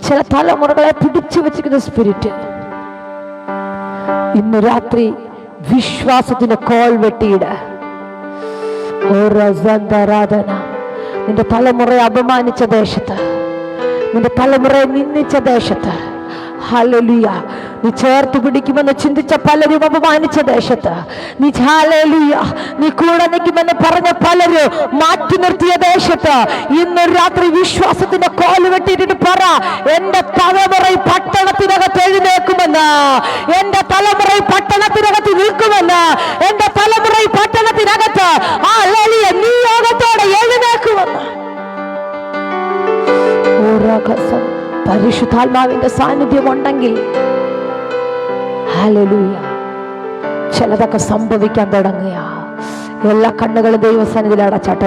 Speaker 1: ചില തലമുറകളെ പിടിച്ചു വെച്ചിരിക്കുന്ന സ്പിരിറ്റ് ഇന്ന് രാത്രി വിശ്വാസത്തിന്റെ കോൽ വെട്ടിയിട. നിന്റെ തലമുറയെ അപമാനിച്ച ദേശത്ത്, നിന്റെ തലമുറയെ നിന്ദിച്ച ദേശത്ത്, ഹല്ലേലൂയ, നീ ചേർത്ത് പിടിക്കുമെന്ന് ചിന്തിച്ച പലരും അപമാനിച്ച ദേശത്ത്, നീ ഹല്ലേലൂയ, നീ കൂടെ നിൽക്കുമെന്ന് പറഞ്ഞ പലരും മാറ്റി നിർത്തിയ ദേശത്ത് ഇന്നൊരു രാത്രി വിശ്വാസത്തിന്റെ കോല് വെട്ടിയിട്ട് പറ, എന്റെ തലമുറ പട്ടണത്തിനകത്ത് എഴുന്നേക്കുമെന്ന്, എന്റെ തലമുറ പട്ടണത്തിനകത്ത് നിൽക്കുമെന്ന്, എന്റെ തലമുറ പട്ടണത്തിനകത്ത് ഹല്ലേലൂയ നിയോഗത്തോടെ എഴുന്നേക്കുമെന്ന്. പരിശുദ്ധാത്മാവിന്റെ സാന്നിധ്യം ഉണ്ടെങ്കിൽ, ഹല്ലേലൂയ, ചിലതൊക്കെ സംഭവിക്കാൻ തുടങ്ങുക. എല്ലാ കണ്ണുകളും ദൈവസന്നിധിയിൽ അടച്ചാട്ടെ.